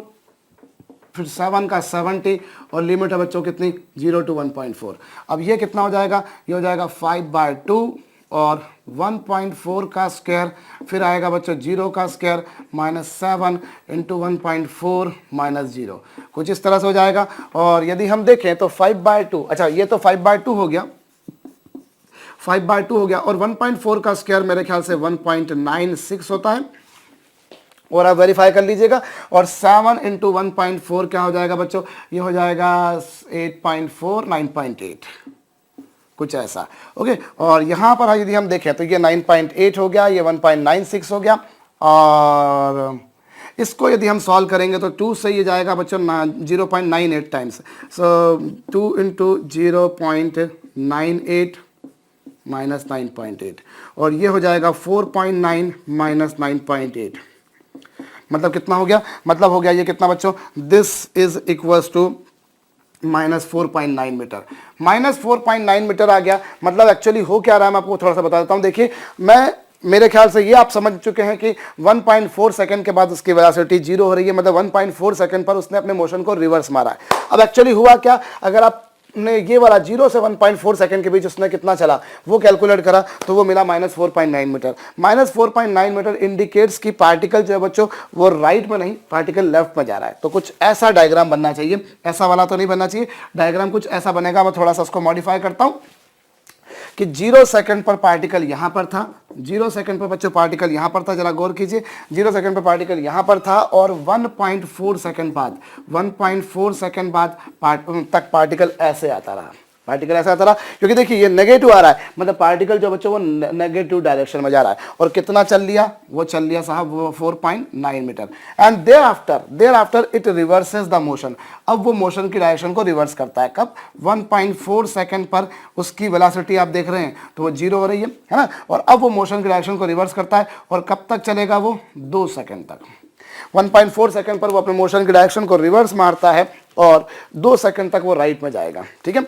फिर 7 का 70, और लिमिट है बच्चों कितनी, 0 to 1.4। अब ये कितना हो जाएगा, ये हो जाएगा 5/2 और 1.4 का स्क्वायर, फिर आएगा बच्चों 0 का स्क्वायर माइनस 7 इंटू 1.4 माइनस 0, कुछ इस तरह से हो जाएगा। और यदि हम देखें तो 5/2, अच्छा ये तो 5/2 हो गया, 5/2 हो गया, और 1.4 का स्क्वायर मेरे ख्याल से 1.96 होता है, और आप वेरीफाई कर लीजिएगा। और 7 इंटू 1.4 क्या हो जाएगा बच्चों, ये हो जाएगा 8.4, 9.8, कुछ ऐसा। ओके, और यहाँ पर यदि हम देखें तो ये 9.8 हो गया, ये 1.96 हो गया, और इसको यदि हम सॉल्व करेंगे तो 2 से ये जाएगा बच्चों 0.98 टाइम्स, सो 2 इंटू 0.98 माइनस 9.8, और ये हो जाएगा 4.9 माइनस 9.8, मतलब कितना हो गया, मतलब हो गया ये कितना बच्चों, this is equals to minus 4.9 metre, minus 4.9 metre आ गया। मतलब एक्चुअली हो क्या रहा है, मैं आपको थोड़ा सा बता देता हूँ। देखिए, मेरे ख्याल से ये आप समझ चुके हैं कि 1.4 सेकंड के बाद उसकी वेलोसिटी 0 हो रही है, मतलब 1.4 सेकंड पर उसने अपने मोशन को रिवर्स मारा है। अब एक्चुअली हुआ क्या, अगर आपने ये वाला 0 से 1.4 सेकंड के बीच उसने कितना चला वो कैलकुलेट करा तो वो मिला minus 4.9 metre. Minus 4.9 metre indicates की पार्टिकल जो है बच्चों वो राइट में नहीं, पार्टिकल लेफ्ट में जा रहा है। तो कुछ ऐसा डायग्राम बनना चाहिए, ऐसा वाला तो नहीं बनना चाहिए, डायग्राम कुछ ऐसा बनेगा। मैं थोड़ा सा उसको मॉडिफाई करता हूँ कि 0 सेकंड पर पार्टिकल यहां पर था, 0 सेकंड पर बच्चों पार्टिकल यहां पर था, जरा गौर कीजिए, 0 सेकंड पर पार्टिकल यहां पर था, और 1.4 सेकंड बाद, 1.4 सेकंड बाद तक पार्टिकल ऐसे आता रहा, पार्टिकल ऐसा आता रहा, क्योंकि देखिए ये नेगेटिव आ रहा है, मतलब पार्टिकल जो बच्चों वो नेगेटिव डायरेक्शन में जा रहा है। और कितना चल लिया, वो चल लिया साहब वो 4.9 metre, and thereafter it reverses the motion. अब वो मोशन की डायरेक्शन को रिवर्स करता है, कब, 1.4 सेकंड पर उसकी वेलोसिटी आप देख रहे हैं तो वो 0 हो रही है ना, और अब वो मोशन की डायरेक्शन को रिवर्स करता है, और कब तक चलेगा वो, 2 सेकंड तक। 1.4 सेकंड पर वो अपने मोशन की डायरेक्शन को रिवर्स मारता है, और 2 सेकंड तक वो राइट में जाएगा, ठीक है।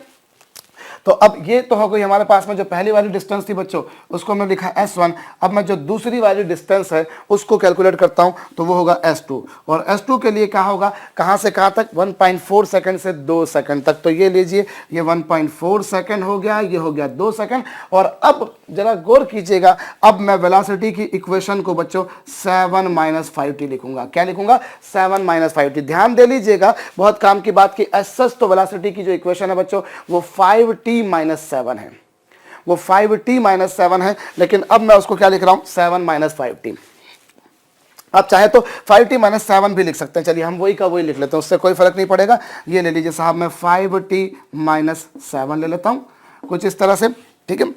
तो अब ये तो हो गई हमारे पास में जो पहली वाली डिस्टेंस थी बच्चों, उसको हमने लिखा S1। अब मैं जो दूसरी वाली डिस्टेंस है उसको कैलकुलेट करता हूं तो वो होगा S2, और S2 के लिए क्या होगा, कहां से कहां तक, 1.4 सेकंड से 2 सेकंड तक। तो ये लीजिए, ये 1.4 सेकंड हो गया, ये हो गया 2 सेकंड। और अब जरा गौर कीजिएगा, अब मैं वेलोसिटी की इक्वेशन को बच्चों 7 माइनस 5t लिखूंगा। क्या लिखूंगा, 7 माइनस 5t। ध्यान दे लीजिएगा, बहुत काम की बात की, एसएस तो वेलोसिटी की जो इक्वेशन है बच्चों वो 5t माइनस 7 है, वो 5t माइनस 7 है, लेकिन अब मैं उसको क्या लिख रहा हूं, 7 माइनस 5t। आप चाहे तो 5t माइनस 7 भी लिख सकते हैं। चलिए हम वही का वही लिख लेते हैं, उससे कोई फर्क नहीं पड़ेगा। ये ले लीजिए साहब, मैं 5t माइनस 7 ले लेता हूँ, कुछ इस तरह से, ठीक है।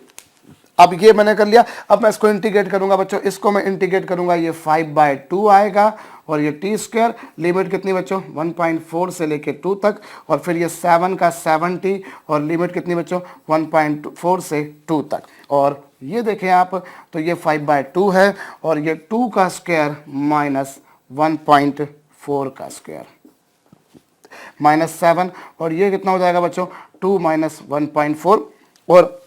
अब ये मैंने कर लिया। अब मैं इसको इंटीग्रेट करूंगा बच्चों, इसको मैं इंटीग्रेट करूंगा, ये 5/2 आएगा और ये टी स्क्वायर, लिमिट कितनी बच्चों 1.4 से लेके 2 तक, और फिर ये 7 का 7t और लिमिट कितनी बच्चों 1.4 से 2 तक। और ये देखें आप, तो ये 5/2 है और ये 2 का स्क्वायर माइनस 1.4 का स्क्वायर माइनस 7, और ये कितना हो जाएगा बच्चों 2 माइनस 1.4, और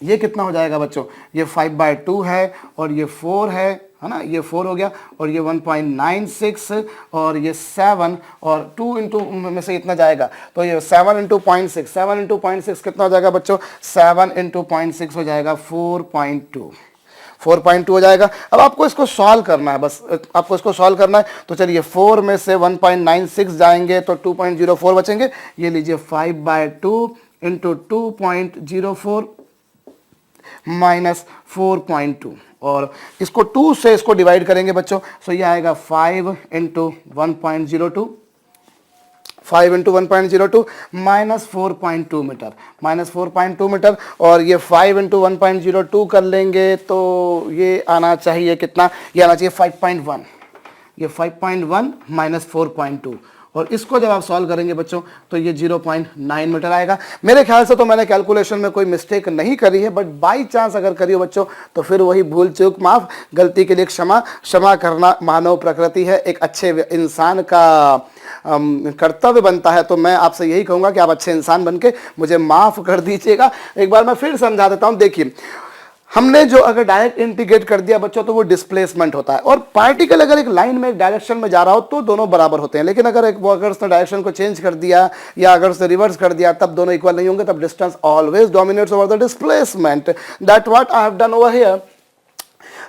ये कितना हो जाएगा बच्चों, ये 5/2 है और ये 4 है ना, ये 4 हो गया, और ये 1.96 और ये 7 और 2 इंटू में से इतना जाएगा, तो ये 7 इंटू 0.6, 7 इंटू 0.6 कितना हो जाएगा बच्चों, 7 इंटू 0.6 हो जाएगा 4.2, 4.2 हो जाएगा। अब आपको इसको सॉल्व करना है, बस आपको इसको सॉल्व करना है। तो चलिए 4 में से 1.96 जाएंगे तो 2.04 बचेंगे। ये लीजिए 5/2 इंटू 2.04 माइनस 4.2, और इसको 2 से इसको डिवाइड करेंगे बच्चों, सो ये आएगा 5 into 1.02, 5 into 1.02 minus 4.2 metre, minus 4.2 metre, और ये 5 इंटू 1.02 कर लेंगे तो ये आना चाहिए कितना, ये आना चाहिए 5.1, ये 5.1 माइनस 4.2, और इसको जब आप सॉल्व करेंगे बच्चों तो ये 0.9 मीटर आएगा। मेरे ख्याल से तो मैंने कैलकुलेशन में कोई मिस्टेक नहीं करी है, बट बाई चांस अगर करी हो बच्चों तो फिर वही भूल चूक माफ, गलती के लिए क्षमा, क्षमा करना मानव प्रकृति है, एक अच्छे इंसान का कर्तव्य बनता है। तो मैं आपसे यही कहूँगा कि आप अच्छे इंसान बन के मुझे माफ़ कर दीजिएगा। एक बार मैं फिर समझा देता हूँ। देखिए, हमने जो अगर डायरेक्ट इंटीग्रेट कर दिया बच्चों तो वो डिस्प्लेसमेंट होता है, और पार्टिकल अगर एक लाइन में एक डायरेक्शन में जा रहा हो तो दोनों बराबर होते हैं, लेकिन अगर उसने डायरेक्शन को चेंज कर दिया या अगर उसने रिवर्स कर दिया तब दोनों इक्वल नहीं होंगे, तब distance always dominates over the displacement. That what I have done over here.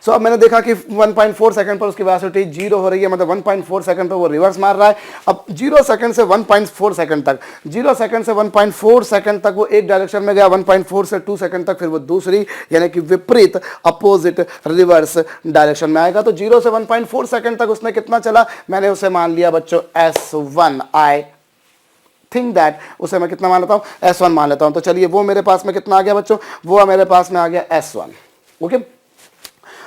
So अब मैंने देखा कि 1.4 सेकंड पर उसकी वेलोसिटी 0 हो रही है, मतलब 1.4 सेकंड पर वो रिवर्स मार रहा है। अब 0 सेकंड से 1.4 सेकंड तक, 0 सेकंड से 1.4 सेकंड तक वो एक डायरेक्शन में गया, 1.4 से 2 सेकंड तक फिर वो दूसरी यानी कि विपरीत अपोजिट रिवर्स डायरेक्शन में आएगा। तो 0 से 1.4 सेकंड तक उसने कितना चला, मैंने उसे मान लिया बच्चों S1, आई थिंक दैट उसे मैं कितना मान लेता हूँ, S1 मान लेता हूँ। तो चलिए वो मेरे पास में कितना आ गया बच्चों, वो मेरे पास में आ गया S1, ओके।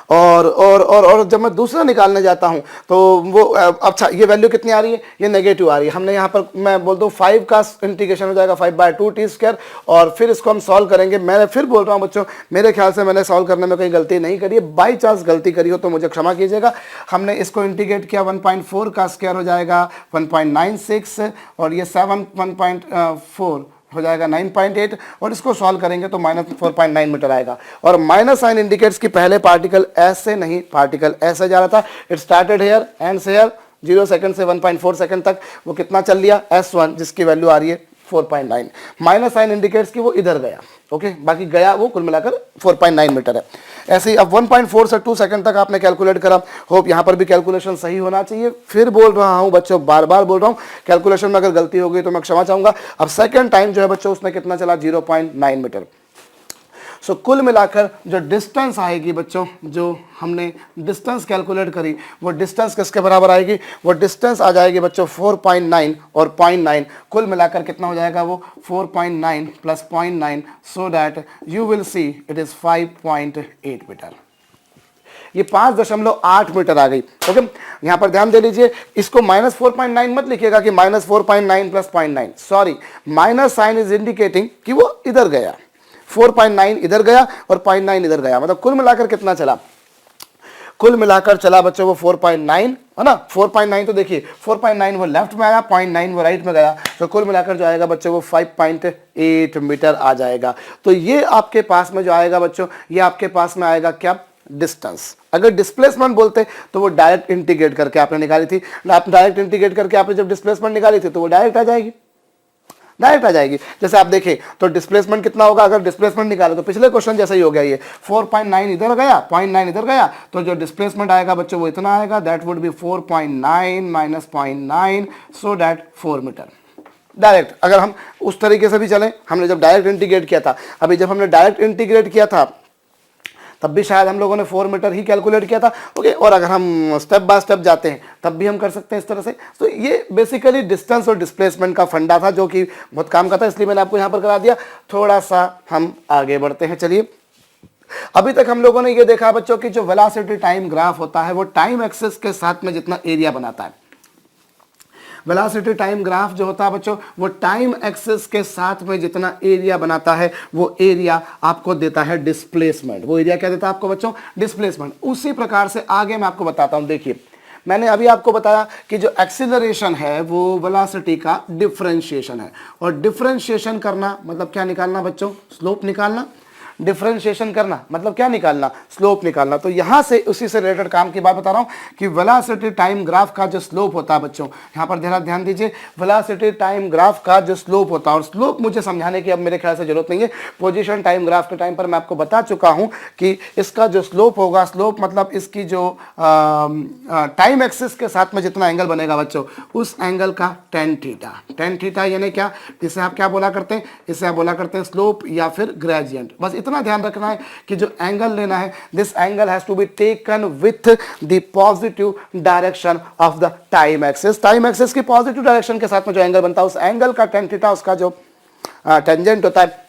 और जब मैं दूसरा निकालने जाता हूं तो वो अच्छा ये वैल्यू कितनी आ रही है, ये नेगेटिव आ रही है। हमने यहाँ पर मैं बोलता हूँ 5 का इंटीग्रेशन हो जाएगा 5/2 टी स्क्वायर, और फिर इसको हम सॉल्व करेंगे। मैं फिर बोल रहा हूँ बच्चों, मेरे ख्याल से मैंने सॉल्व करने में कोई गलती नहीं करी है, बाई चांस गलती करी हो तो मुझे क्षमा कीजिएगा। हमने इसको इंटीग्रेट किया, 1.4 का स्क्वायर हो जाएगा 1.96, और ये 7 1.4 हो जाएगा 9.8, और इसको सॉल्व करेंगे तो माइनस 4.9 मीटर आएगा। और माइनस साइन इंडिकेट्स कि पहले पार्टिकल एस से नहीं, पार्टिकल एस से जा रहा था। इट स्टार्टेड हेयर एंड से हेयर, 0 सेकंड से 1.4 सेकंड तक वो कितना चल लिया S1, जिसकी वैल्यू आ रही है 4.9। माइनस साइन इंडिकेट्स कि वो इधर गया, ओके, बाकी गया वो कुल मिलाकर 4.9 मीटर है। ऐसे ही अब 1.4 से 2 सेकंड तक आपने कैलकुलेट करा, होप यहाँ पर भी कैलकुलेशन सही होना चाहिए। फिर बोल रहा हूँ बच्चों, बार बार बोल रहा हूँ, कैलकुलेशन में अगर गलती हो गई तो मैं क्षमा चाहूँगा। अब सेकंड टाइम जो है बच्चों उसने कितना चला, 0.9 मीटर। सो कुल मिलाकर जो डिस्टेंस आएगी बच्चों, जो हमने डिस्टेंस कैलकुलेट करी, वो डिस्टेंस किसके बराबर आएगी, वो डिस्टेंस आ जाएगी बच्चों 4.9 और 0.9, कुल मिलाकर कितना हो जाएगा वो 4.9 plus 0.9, so that you will see it is 5.8 metre. ये 5.8 मीटर आ गई, ओके। यहाँ पर ध्यान दे लीजिए, इसको माइनस 4.9 मत लिखिएगा कि minus 4.9 plus 0.9, sorry, minus sign is indicating कि वो इधर गया, 4.9 इधर गया और 0.9 इधर गया, मतलब कुल मिलाकर कितना चला, कुल मिलाकर चला बच्चों वो 4.9 है ना। 4.9 तो देखिए 4.9 वो लेफ्ट में आया, 0.9 वो राइट में गया, तो कुल मिलाकर जो आएगा बच्चों वो 5.8 मीटर आ जाएगा। तो ये आपके पास में जो आएगा बच्चों, ये आपके पास में आएगा क्या, डिस्टेंस। अगर डिस्प्लेसमेंट बोलते तो वो डायरेक्ट इंटीग्रेट करके आपने निकाली थी, आप डायरेक्ट इंटीग्रेट करके आपने जब डिस्प्लेसमेंट निकाली थी तो वो डायरेक्ट आ जाएगी, डायरेक्ट आ जाएगी। जैसे आप देखें तो डिस्प्लेसमेंट कितना होगा, अगर डिस्प्लेसमेंट निकाले तो पिछले क्वेश्चन जैसा ही हो गया, ये 4.9 इधर गया, 0.9 इधर गया, तो जो डिस्प्लेसमेंट आएगा बच्चों वो इतना आएगा, that would be 4.9 minus 0.9, so that 4 metre. Direct अगर हम उस तरीके से भी चलें, हमने जब डायरेक्ट इंटीग्रेट किया था, अभी जब हमने डायरेक्ट इंटीग्रेट किया था तब भी शायद हम लोगों ने 4 मीटर ही कैलकुलेट किया था। ओके, और अगर हम स्टेप बाय स्टेप जाते हैं तब भी हम कर सकते हैं इस तरह से। तो ये बेसिकली डिस्टेंस और डिस्प्लेसमेंट का फंडा था जो कि बहुत काम का था, इसलिए मैंने आपको यहाँ पर करा दिया। थोड़ा सा हम आगे बढ़ते हैं। चलिए, अभी तक हम लोगों ने ये देखा बच्चों कि जो वेलोसिटी टाइम ग्राफ होता है वो टाइम एक्सिस के साथ में जितना एरिया बनाता है, वेलोसिटी टाइम ग्राफ जो होता है बच्चों वो टाइम एक्सिस के साथ में जितना एरिया बनाता है वो एरिया आपको देता है डिस्प्लेसमेंट। वो एरिया क्या देता है आपको बच्चों? डिस्प्लेसमेंट। उसी प्रकार से आगे मैं आपको बताता हूं। देखिए, मैंने अभी आपको बताया कि जो एक्सीलरेशन है वो वेलोसिटी का डिफरेंशिएशन है, और डिफरेंशिएशन करना मतलब क्या निकालना बच्चों? स्लोप निकालना। डिफरेंशिएशन करना मतलब क्या निकालना? स्लोप निकालना। तो यहां से उसी से रिलेटेड काम की बात बता रहा हूं कि वेलोसिटी टाइम ग्राफ का जो स्लोप होता है बच्चों, यहां पर जरा ध्यान दीजिए, वेलोसिटी टाइम ग्राफ का जो स्लोप होता है, और स्लोप मुझे समझाने की अब मेरे ख्याल से जरूरत नहीं है। पोजीशन टाइम ग्राफ के टाइम पर मैं आपको बता चुका हूं कि इसका जो स्लोप होगा, स्लोप मतलब इसकी जो टाइम एक्सिस के साथ में जितना एंगल बनेगा बच्चों, उस एंगल का टेन थीटा। टेन थीटा यानी क्या? इसे आप क्या बोला करते हैं? इसे आप बोला करते हैं स्लोप या फिर ग्रेडियंट। बस इतना ध्यान रखना है कि जो एंगल लेना है, this angle has to be taken with the positive direction of the time axis. Time axis की पॉजिटिव डायरेक्शन के साथ में जो एंगल बनता है, उस एंगल का टेन थीटा, उसका जो टेंजेंट होता है,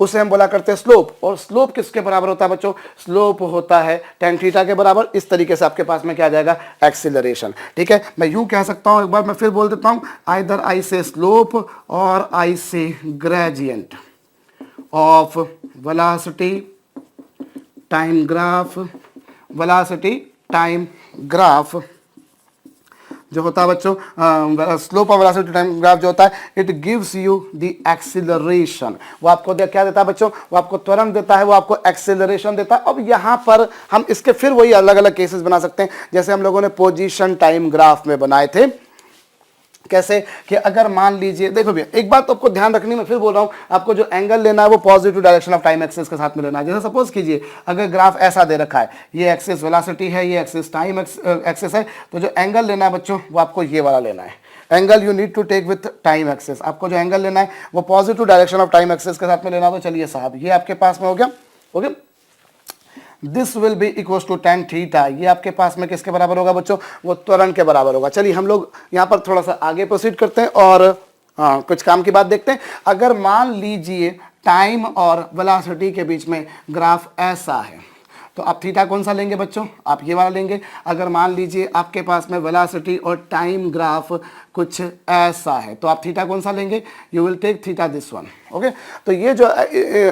उसे हम बोला करते हैं स्लोप। और स्लोप किसके बराबर होता है बच्चों? स्लोप होता है टेन थीटा के बराबर। इस तरीके से आपके पास में क्या आ जाएगा? एक्सीलरेशन। ठीक है, मैं यूं कह सकता हूं, एक बार मैं फिर बोल देता हूं, आइदर आई से स्लोप और आई से gradient of velocity time graph. Velocity time graph जो होता है बच्चों, slope of velocity time graph जो होता है, it gives you the acceleration. वो आपको क्या देता है बच्चों? वो आपको त्वरण देता है, वो आपको एक्सीलरेशन देता है। अब यहाँ पर हम इसके फिर वही अलग अलग केसेस बना सकते हैं, जैसे हम लोगों ने पोजीशन टाइम ग्राफ में बनाए थे। कैसे? कि अगर मान लीजिए, देखो भैया एक बात तो आपको ध्यान रखनी, मैं फिर बोल रहा हूं, आपको जो एंगल लेना है वो positive direction of time axis के साथ में लेना है। जैसे सपोज कीजिए, अगर ग्राफ ऐसा दे रखा है, ये एक्सिस वेलोसिटी है, ये एक्सिस टाइम एक्सिस है, तो जो एंगल लेना है बच्चों वो आपको ये वाला लेना है। Angle you need to take with time axis. आपको जो एंगल लेना है वो positive direction of time axis के साथ में लेना। तो चलिए साहब, ये आपके पास में हो गया। Okay, this will be equal to tan theta. ये आपके पास में किसके बराबर होगा बच्चों? वो त्वरण के बराबर होगा। चलिए हम लोग यहाँ पर थोड़ा सा आगे प्रोसीड करते हैं और कुछ काम की बात देखते हैं। अगर मान लीजिए टाइम और वेलोसिटी के बीच में ग्राफ ऐसा है, तो आप थीटा कौन सा लेंगे बच्चों? आप ये वाला लेंगे। अगर मान लीजिए आपके पास में वेलोसिटी और टाइम ग्राफ कुछ ऐसा है, तो आप थीटा कौन सा लेंगे? You will take theta this one. Okay, तो ये जो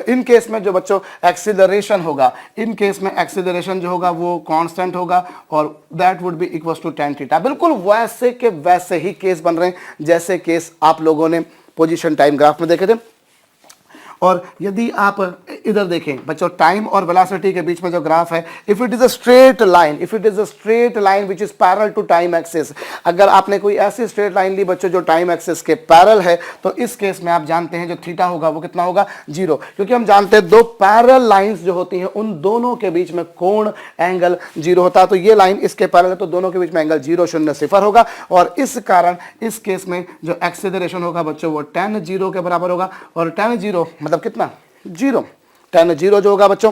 इन केस में जो बच्चों एक्सीलरेशन होगा, इन केस में एक्सीलरेशन जो होगा वो कांस्टेंट होगा, और that would be equal to tan theta. बिल्कुल वैसे के वैसे ही केस बन रहे हैं जैसे केस आप लोगों ने पोजीशन टाइम ग्राफ में देखे थे। और यदि आप इधर देखें बच्चों, टाइम और वेलोसिटी के बीच में जो ग्राफ है, if it is a straight line, if it is a straight line which is parallel to time axis, अगर आपने कोई ऐसी स्ट्रेट लाइन ली बच्चों जो टाइम एक्सिस के पैरेलल है, तो इस केस में आप जानते हैं जो थीटा होगा वो कितना होगा? 0। क्योंकि हम जानते हैं दो पैरेलल लाइंस जो होती हैं उन दोनों के बीच में कोण एंगल 0 होता है। तो ये लाइन इसके पैरेलल है, तो दोनों के बीच में एंगल 0, 0, 0 होगा। और इस कारण इस केस में जो एक्सीलरेशन होगा बच्चों वो tan 0 के बराबर होगा। और tan 0 मतलब कितना? 0। tan 0 जो होगा बच्चों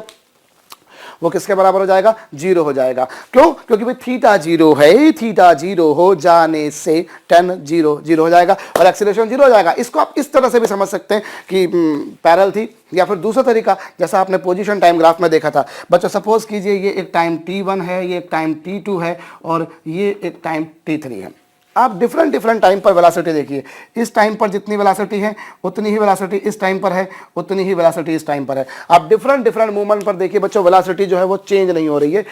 वो किसके बराबर हो जाएगा? 0 हो जाएगा। क्यों? क्योंकि भाई थीटा 0 है, थीटा 0 हो जाने से tan 0 0 हो जाएगा और एक्सीलरेशन 0 हो जाएगा। इसको आप इस तरह से भी समझ सकते हैं कि पैरेलल थी, या फिर दूसरा तरीका जैसा आपने पोजीशन टाइम ग्राफ में देखा था बच्चों। सपोज कीजिए ये एक टाइम t1 है, ये एक टाइम t2 है और ये एक टाइम t3 है। आप डिफरेंट टाइम पर वेलोसिटी देखिए। इस टाइम पर जितनी वेलोसिटी है उतनी ही वेलोसिटी इस टाइम पर है, उतनी ही वेलोसिटी इस टाइम पर है। आप डिफरेंट मूवमेंट पर देखिए बच्चों, वेलोसिटी जो है वो चेंज नहीं हो रही है।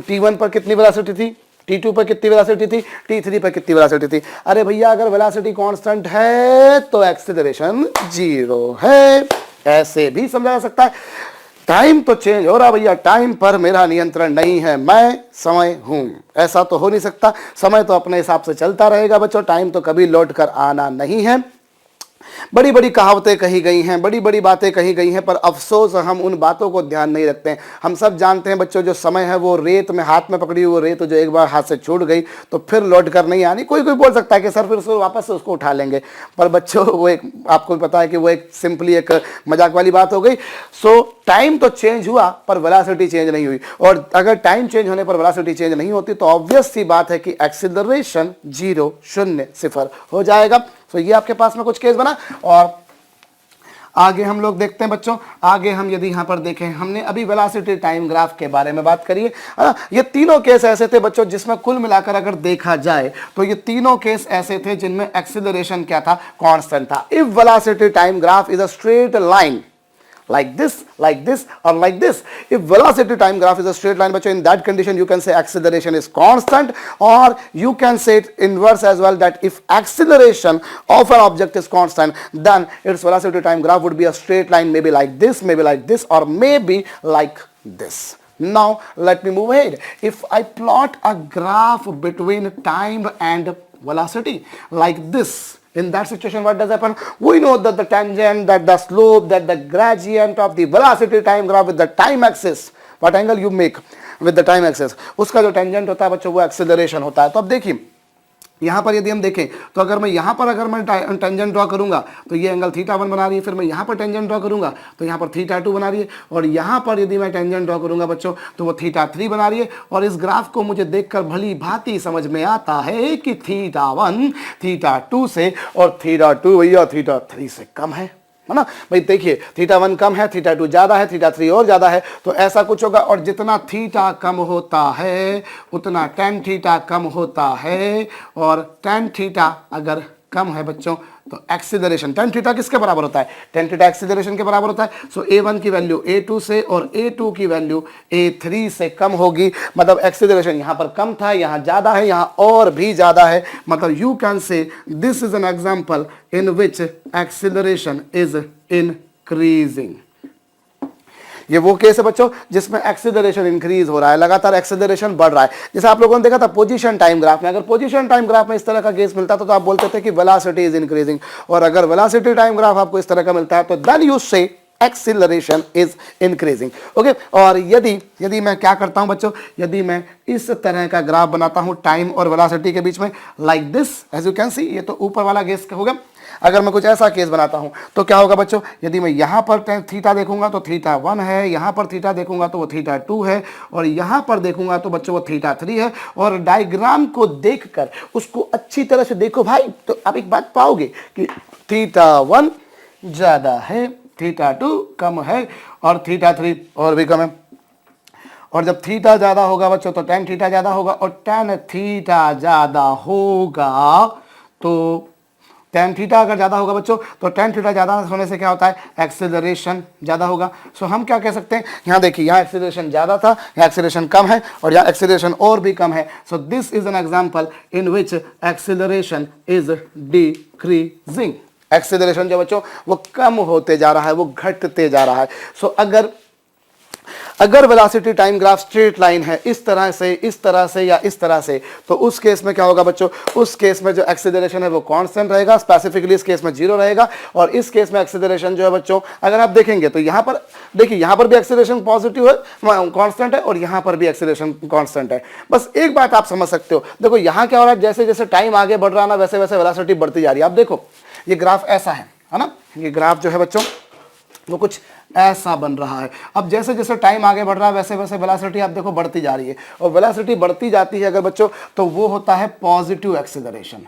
t1 पर कितनी वेलोसिटी थी, t2 पर कितनी वेलोसिटी थी, t3 पर कितनी वेलोसिटी थी। अरे भैया, अगर वेलोसिटी कांस्टेंट है तो एक्सीलरेशन 0 है। ऐसे भी समझा जा सकता है। टाइम तो चेंज हो रहा भैया, टाइम पर मेरा नियंत्रण नहीं है, मैं समय हूं, ऐसा तो हो नहीं सकता। समय तो अपने हिसाब से चलता रहेगा बच्चों, टाइम तो कभी लौट कर आना नहीं है। बड़ी बड़ी कहावतें कही गई हैं, बड़ी बड़ी बातें कही गई हैं, पर अफसोस हम उन बातों को ध्यान नहीं रखते हैं। हम सब जानते हैं बच्चों, जो समय है वो रेत में, हाथ में पकड़ी हुई वो रेत जो एक बार हाथ से छूट गई तो फिर लौट कर नहीं आनी। कोई कोई बोल सकता है कि सर फिर से वापस से उसको उठा लेंगे, पर बच्चों वो एक, आपको पता है कि वो एक सिंपली एक मजाक वाली बात हो गई। सो टाइम तो चेंज हुआ पर वेलोसिटी चेंज नहीं हुई, और अगर टाइम चेंज होने पर वेलोसिटी चेंज नहीं होती तो ऑब्वियस सी बात है कि एक्सीलरेशन 0 0 0 हो जाएगा। तो ये आपके पास में कुछ केस बना, और आगे हम लोग देखते हैं बच्चों। आगे हम यदि यहां पर देखें, हमने अभी वेलोसिटी टाइम ग्राफ के बारे में बात करी है। ये तीनों केस ऐसे थे बच्चों जिसमें कुल मिलाकर अगर देखा जाए तो ये तीनों केस ऐसे थे जिनमें एक्सीलरेशन क्या था, कांस्टेंट था। If velocity time graph is a straight line like this or like this, if velocity time graph is a straight line बच्चों, in that condition you can say acceleration is constant, or you can say it inverse as well, that if acceleration of an object is constant then its velocity time graph would be a straight line, maybe like this, maybe like this, or maybe like this. Now let me move ahead. If I plot a graph between time and velocity like this, in that situation what does happen? We know that the tangent, that the slope, that the gradient of the velocity time graph with the time axis, what angle you make with the time axis, उसका जो tangent होता है बच्चों वो acceleration होता है। तो अब देखिए यहाँ पर यदि हम देखें तो अगर मैं यहाँ पर अगर मैं टेंजेंट ड्रॉ करूँगा तो ये एंगल θ1 बना रही है, फिर मैं यहाँ पर टेंजेंट ड्रॉ करूँगा तो यहाँ पर θ2 बना रही है, और यहाँ पर यदि मैं टेंजेंट ड्रॉ करूँगा बच्चों तो वो θ3 बना रही है। और इस ग्राफ को मुझे देखकर भली भांति समझ में आता है कि θ1 θ2 से और θ2 भैया θ3 से कम है ना भाई। देखिए θ1 कम है, θ2 ज्यादा है, θ3 और ज्यादा है, तो ऐसा कुछ होगा। और जितना थीटा कम होता है उतना tan थीटा कम होता है, और tan थीटा अगर कम है बच्चों तो एक्सीलरेशन tan थीटा किसके बराबर होता है, tan थीटा एक्सीलरेशन के बराबर होता है। सो a1 की वैल्यू a2 से और a2 की वैल्यू a3 से कम होगी, मतलब एक्सीलरेशन यहाँ पर कम था, यहाँ ज्यादा है, यहाँ और भी ज्यादा है। मतलब you can say this is an example in which acceleration is increasing. ये वो केस है बच्चों जिसमें एक्सीलरेशन इंक्रीज हो रहा है, लगातार एक्सीलरेशन बढ़ रहा है। जैसे आप लोगों ने देखा था पोजीशन टाइम ग्राफ में, अगर पोजीशन टाइम ग्राफ में इस तरह का केस मिलता तो आप बोलते थे कि वेलोसिटी इज इंक्रीजिंग, और अगर वेलोसिटी टाइम ग्राफ आपको इस तरह का मिलता है तो देन यू से एक्सीलरेशन इज इंक्रीजिंग। ओके, और यदि मैं क्या करता हूं बच्चों, यदि मैं इस तरह का ग्राफ बनाता हूं टाइम और वेलोसिटी के बीच में like this, as you can see, ये तो ऊपर वाला केस होगा। अगर मैं कुछ ऐसा केस बनाता हूं तो क्या होगा बच्चों, यदि मैं यहां पर थीटा देखूंगा तो θ1 है, यहां पर थीटा देखूंगा तो वो θ2 है, और यहां पर देखूंगा तो बच्चों वो θ3 है। और डायग्राम को देखकर उसको अच्छी तरह से देखो भाई, तो आप एक बात पाओगे कि θ1 ज्यादा है, θ2 कम है, और θ3 और भी कम है। और जब थीटा ज्यादा होगा बच्चों तो tan थीटा ज्यादा होगा, और tan थीटा ज्यादा होगा तो tan थीटा अगर ज्यादा होगा बच्चों तो tan थीटा ज्यादा होने से क्या होता है, एक्सीलरेशन ज्यादा होगा। सो हम क्या कह सकते हैं, यहाँ देखिए यहाँ एक्सीलरेशन ज्यादा था, यहाँ एक्सीलरेशन कम है, और यहाँ एक्सीलरेशन और भी कम है। So this is an example in which acceleration is decreasing. Acceleration जो बच्चों वो कम होते जा रहा है, वो घटते जा रहा है। सो अगर velocity time graph straight line है इस तरह से या इस तरह से, तो उस केस में क्या होगा बच्चों, उस केस में जो एक्सीलरेशन है वो कांस्टेंट रहेगा, स्पेसिफिकली इस केस में 0 रहेगा। और इस केस में एक्सीलरेशन जो है बच्चों, अगर आप देखेंगे तो यहाँ पर देखिए, यहाँ पर भी एक्सीलरेशन पॉजिटिव है, कांस्टेंट है, और यहाँ पर भी एक्सीलरेशन कांस्टेंट है। बस एक बात आप समझ सकते हो, देखो यहाँ क्या हो रहा है, जैसे जैसे टाइम आगे बढ़ रहा है ना वैसे वैसे वेलोसिटी बढ़ती जा रही है। आप देखो ये ग्राफ ऐसा है ना, ये ग्राफ जो है बच्चों वो कुछ ऐसा बन रहा है। अब जैसे जैसे टाइम आगे बढ़ रहा है वैसे वैसे वेलोसिटी आप देखो बढ़ती जा रही है, और वेलोसिटी बढ़ती जाती है अगर बच्चों तो वो होता है पॉजिटिव एक्सीलरेशन।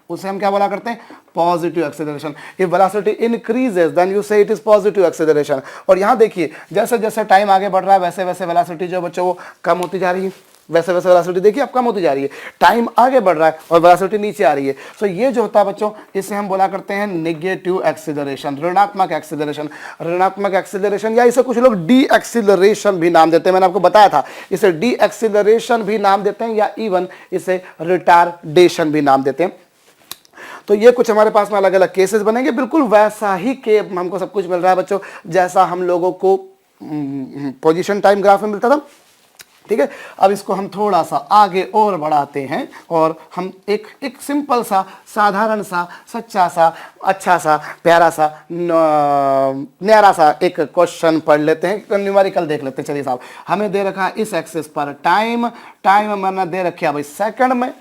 उसे हम क्या बोला करते हैं, positive acceleration. If velocity increases then you say it is positive acceleration. और यहाँ देखिए जैसे जैसे टाइम आगे बढ़ रहा है वैसे वैसे वेलोसिटी जो बच्चों वो कम होती जा रही है, वैसे वैसे वेलोसिटी देखिए अब कम होती जा रही है। टाइम आगे बढ़ रहा है और वेलोसिटी नीचे आ रही है। सो ये जो होता है बच्चों इसे हम बोला करते हैं नेगेटिव एक्सीलरेशन, ऋणात्मक एक्सीलरेशन। ऋणात्मक एक्सीलरेशन या इसे कुछ लोग डी एक्सीलरेशन भी नाम देते हैं, मैंने आपको बताया था। इसे डी एक्सीलरेशन भी नाम देते हैं, या इवन इसे रिटार्डेशन भी नाम देते हैं। तो ये कुछ हमारे पास में अलग अलग केसेस बनेंगे, बिल्कुल वैसा ही के हमको सब कुछ मिल रहा है बच्चों जैसा हम लोगों को पोजीशन टाइम ग्राफ में मिलता था। ठीक है। अब इसको हम थोड़ा सा आगे और बढ़ाते हैं और हम एक सिंपल सा, साधारण सा, सच्चा सा, अच्छा सा, प्यारा सा, न्यारा सा एक क्वेश्चन पढ़ लेते हैं, न्यूमेरिकल देख लेते हैं। चलिए साहब, हमें दे रखा है इस एक्सिस पर टाइम मैंने दे रखा है भाई सेकंड में,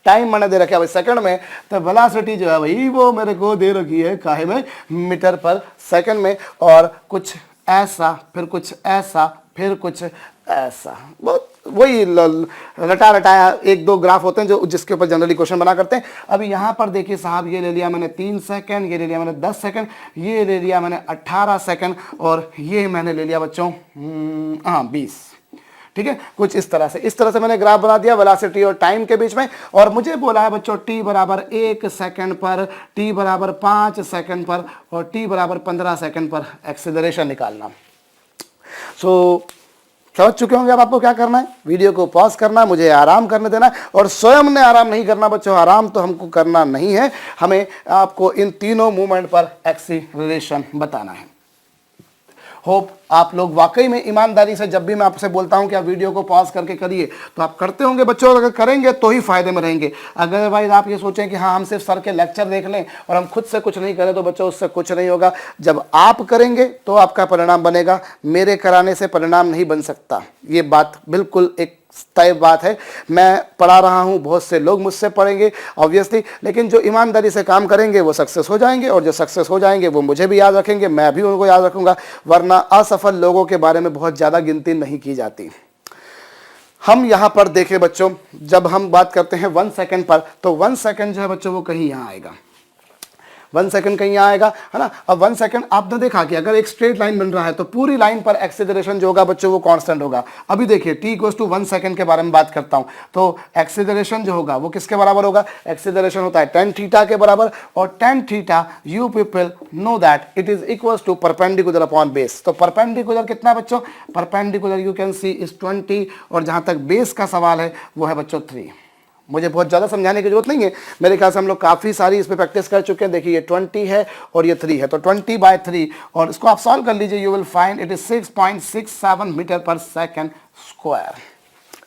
टाइम मैंने दे रखा है भाई सेकंड में, तो वेलोसिटी जो है भाई वो मेरे को दे रखी है काहे में, मीटर पर सेकंड में, और कुछ ऐसा, फिर कुछ ऐसा, फिर कुछ ऐसा, बहुत वही रटाया एक दो ग्राफ होते हैं जो जिसके ऊपर जनरली क्वेश्चन बना करते हैं। अभी यहाँ पर देखिए साहब, ये ले लिया मैंने 3 सेकंड, ये ले लिया मैंने 10 सेकंड, ये ले लिया मैंने 18 सेकंड, और ये मैंने ले लिया बच्चों 20। ठीक है, कुछ इस तरह से मैंने ग्राफ बना दिया वेलोसिटी और टाइम के बीच में। और मुझे बोला है बच्चों t बराबर 1 सेकंड पर, t बराबर 5 सेकंड पर, और t बराबर 15 सेकंड पर एक्सेलरेशन निकालना। समझ चुके होंगे अब आपको क्या करना है, वीडियो को पॉज करना है, मुझे आराम करने देना है, और स्वयं ने आराम नहीं करना बच्चों, आराम तो हमको करना नहीं है, हमें आपको इन तीनों मूवमेंट पर एक्सीलरेशन बताना है। होप आप लोग वाकई में ईमानदारी से, जब भी मैं आपसे बोलता हूं कि आप वीडियो को पॉज करके करिए तो आप करते होंगे बच्चों, अगर करेंगे तो ही फायदे में रहेंगे। अगर भाई आप ये सोचें कि हाँ हम सिर्फ सर के लेक्चर देख लें और हम खुद से कुछ नहीं करें, तो बच्चों उससे कुछ नहीं होगा। जब आप करेंगे तो आपका परिणाम बनेगा, मेरे कराने से परिणाम नहीं बन सकता, ये बात बिल्कुल एक तय बात है। मैं पढ़ा रहा हूं, बहुत से लोग मुझसे पढ़ेंगे ऑब्वियसली, लेकिन जो ईमानदारी से काम करेंगे वो सक्सेस हो जाएंगे, और जो सक्सेस हो जाएंगे वो मुझे भी याद रखेंगे, मैं भी उनको याद रखूंगा, वरना असफल लोगों के बारे में बहुत ज़्यादा गिनती नहीं की जाती। हम यहाँ पर देखें बच्चों, जब हम बात करते हैं 1 सेकंड पर, तो 1 सेकंड जो है बच्चों वो कहीं यहाँ आएगा, 1 सेकंड कहीं आएगा, है ना। अब 1 सेकंड आपने देखा कि अगर एक स्ट्रेट लाइन बन रहा है तो पूरी लाइन पर एक्सेलरेशन जो होगा बच्चों वो कांस्टेंट होगा। अभी देखिए t इक्वल्स टू 1 सेकंड के बारे में बात करता हूं, तो एक्सेलरेशन जो होगा वो किसके बराबर होगा, एक्सेलरेशन होता है tan थीटा के बराबर, और tan theta you people know that it is equals to perpendicular upon base. तो परपेंडिकुलर कितना बच्चों, perpendicular you can see is 20, और जहां तक बेस का सवाल है वो है बच्चों 3। मुझे बहुत ज़्यादा समझाने की जरूरत नहीं है, मेरे ख्याल से हम लोग काफ़ी सारी इस पर प्रैक्टिस कर चुके हैं। देखिए ये 20 है और ये 3 है, तो 20/3, और इसको आप सॉल्व कर लीजिए, you will find it is 6.67 metre पर सेकंड स्क्वायर।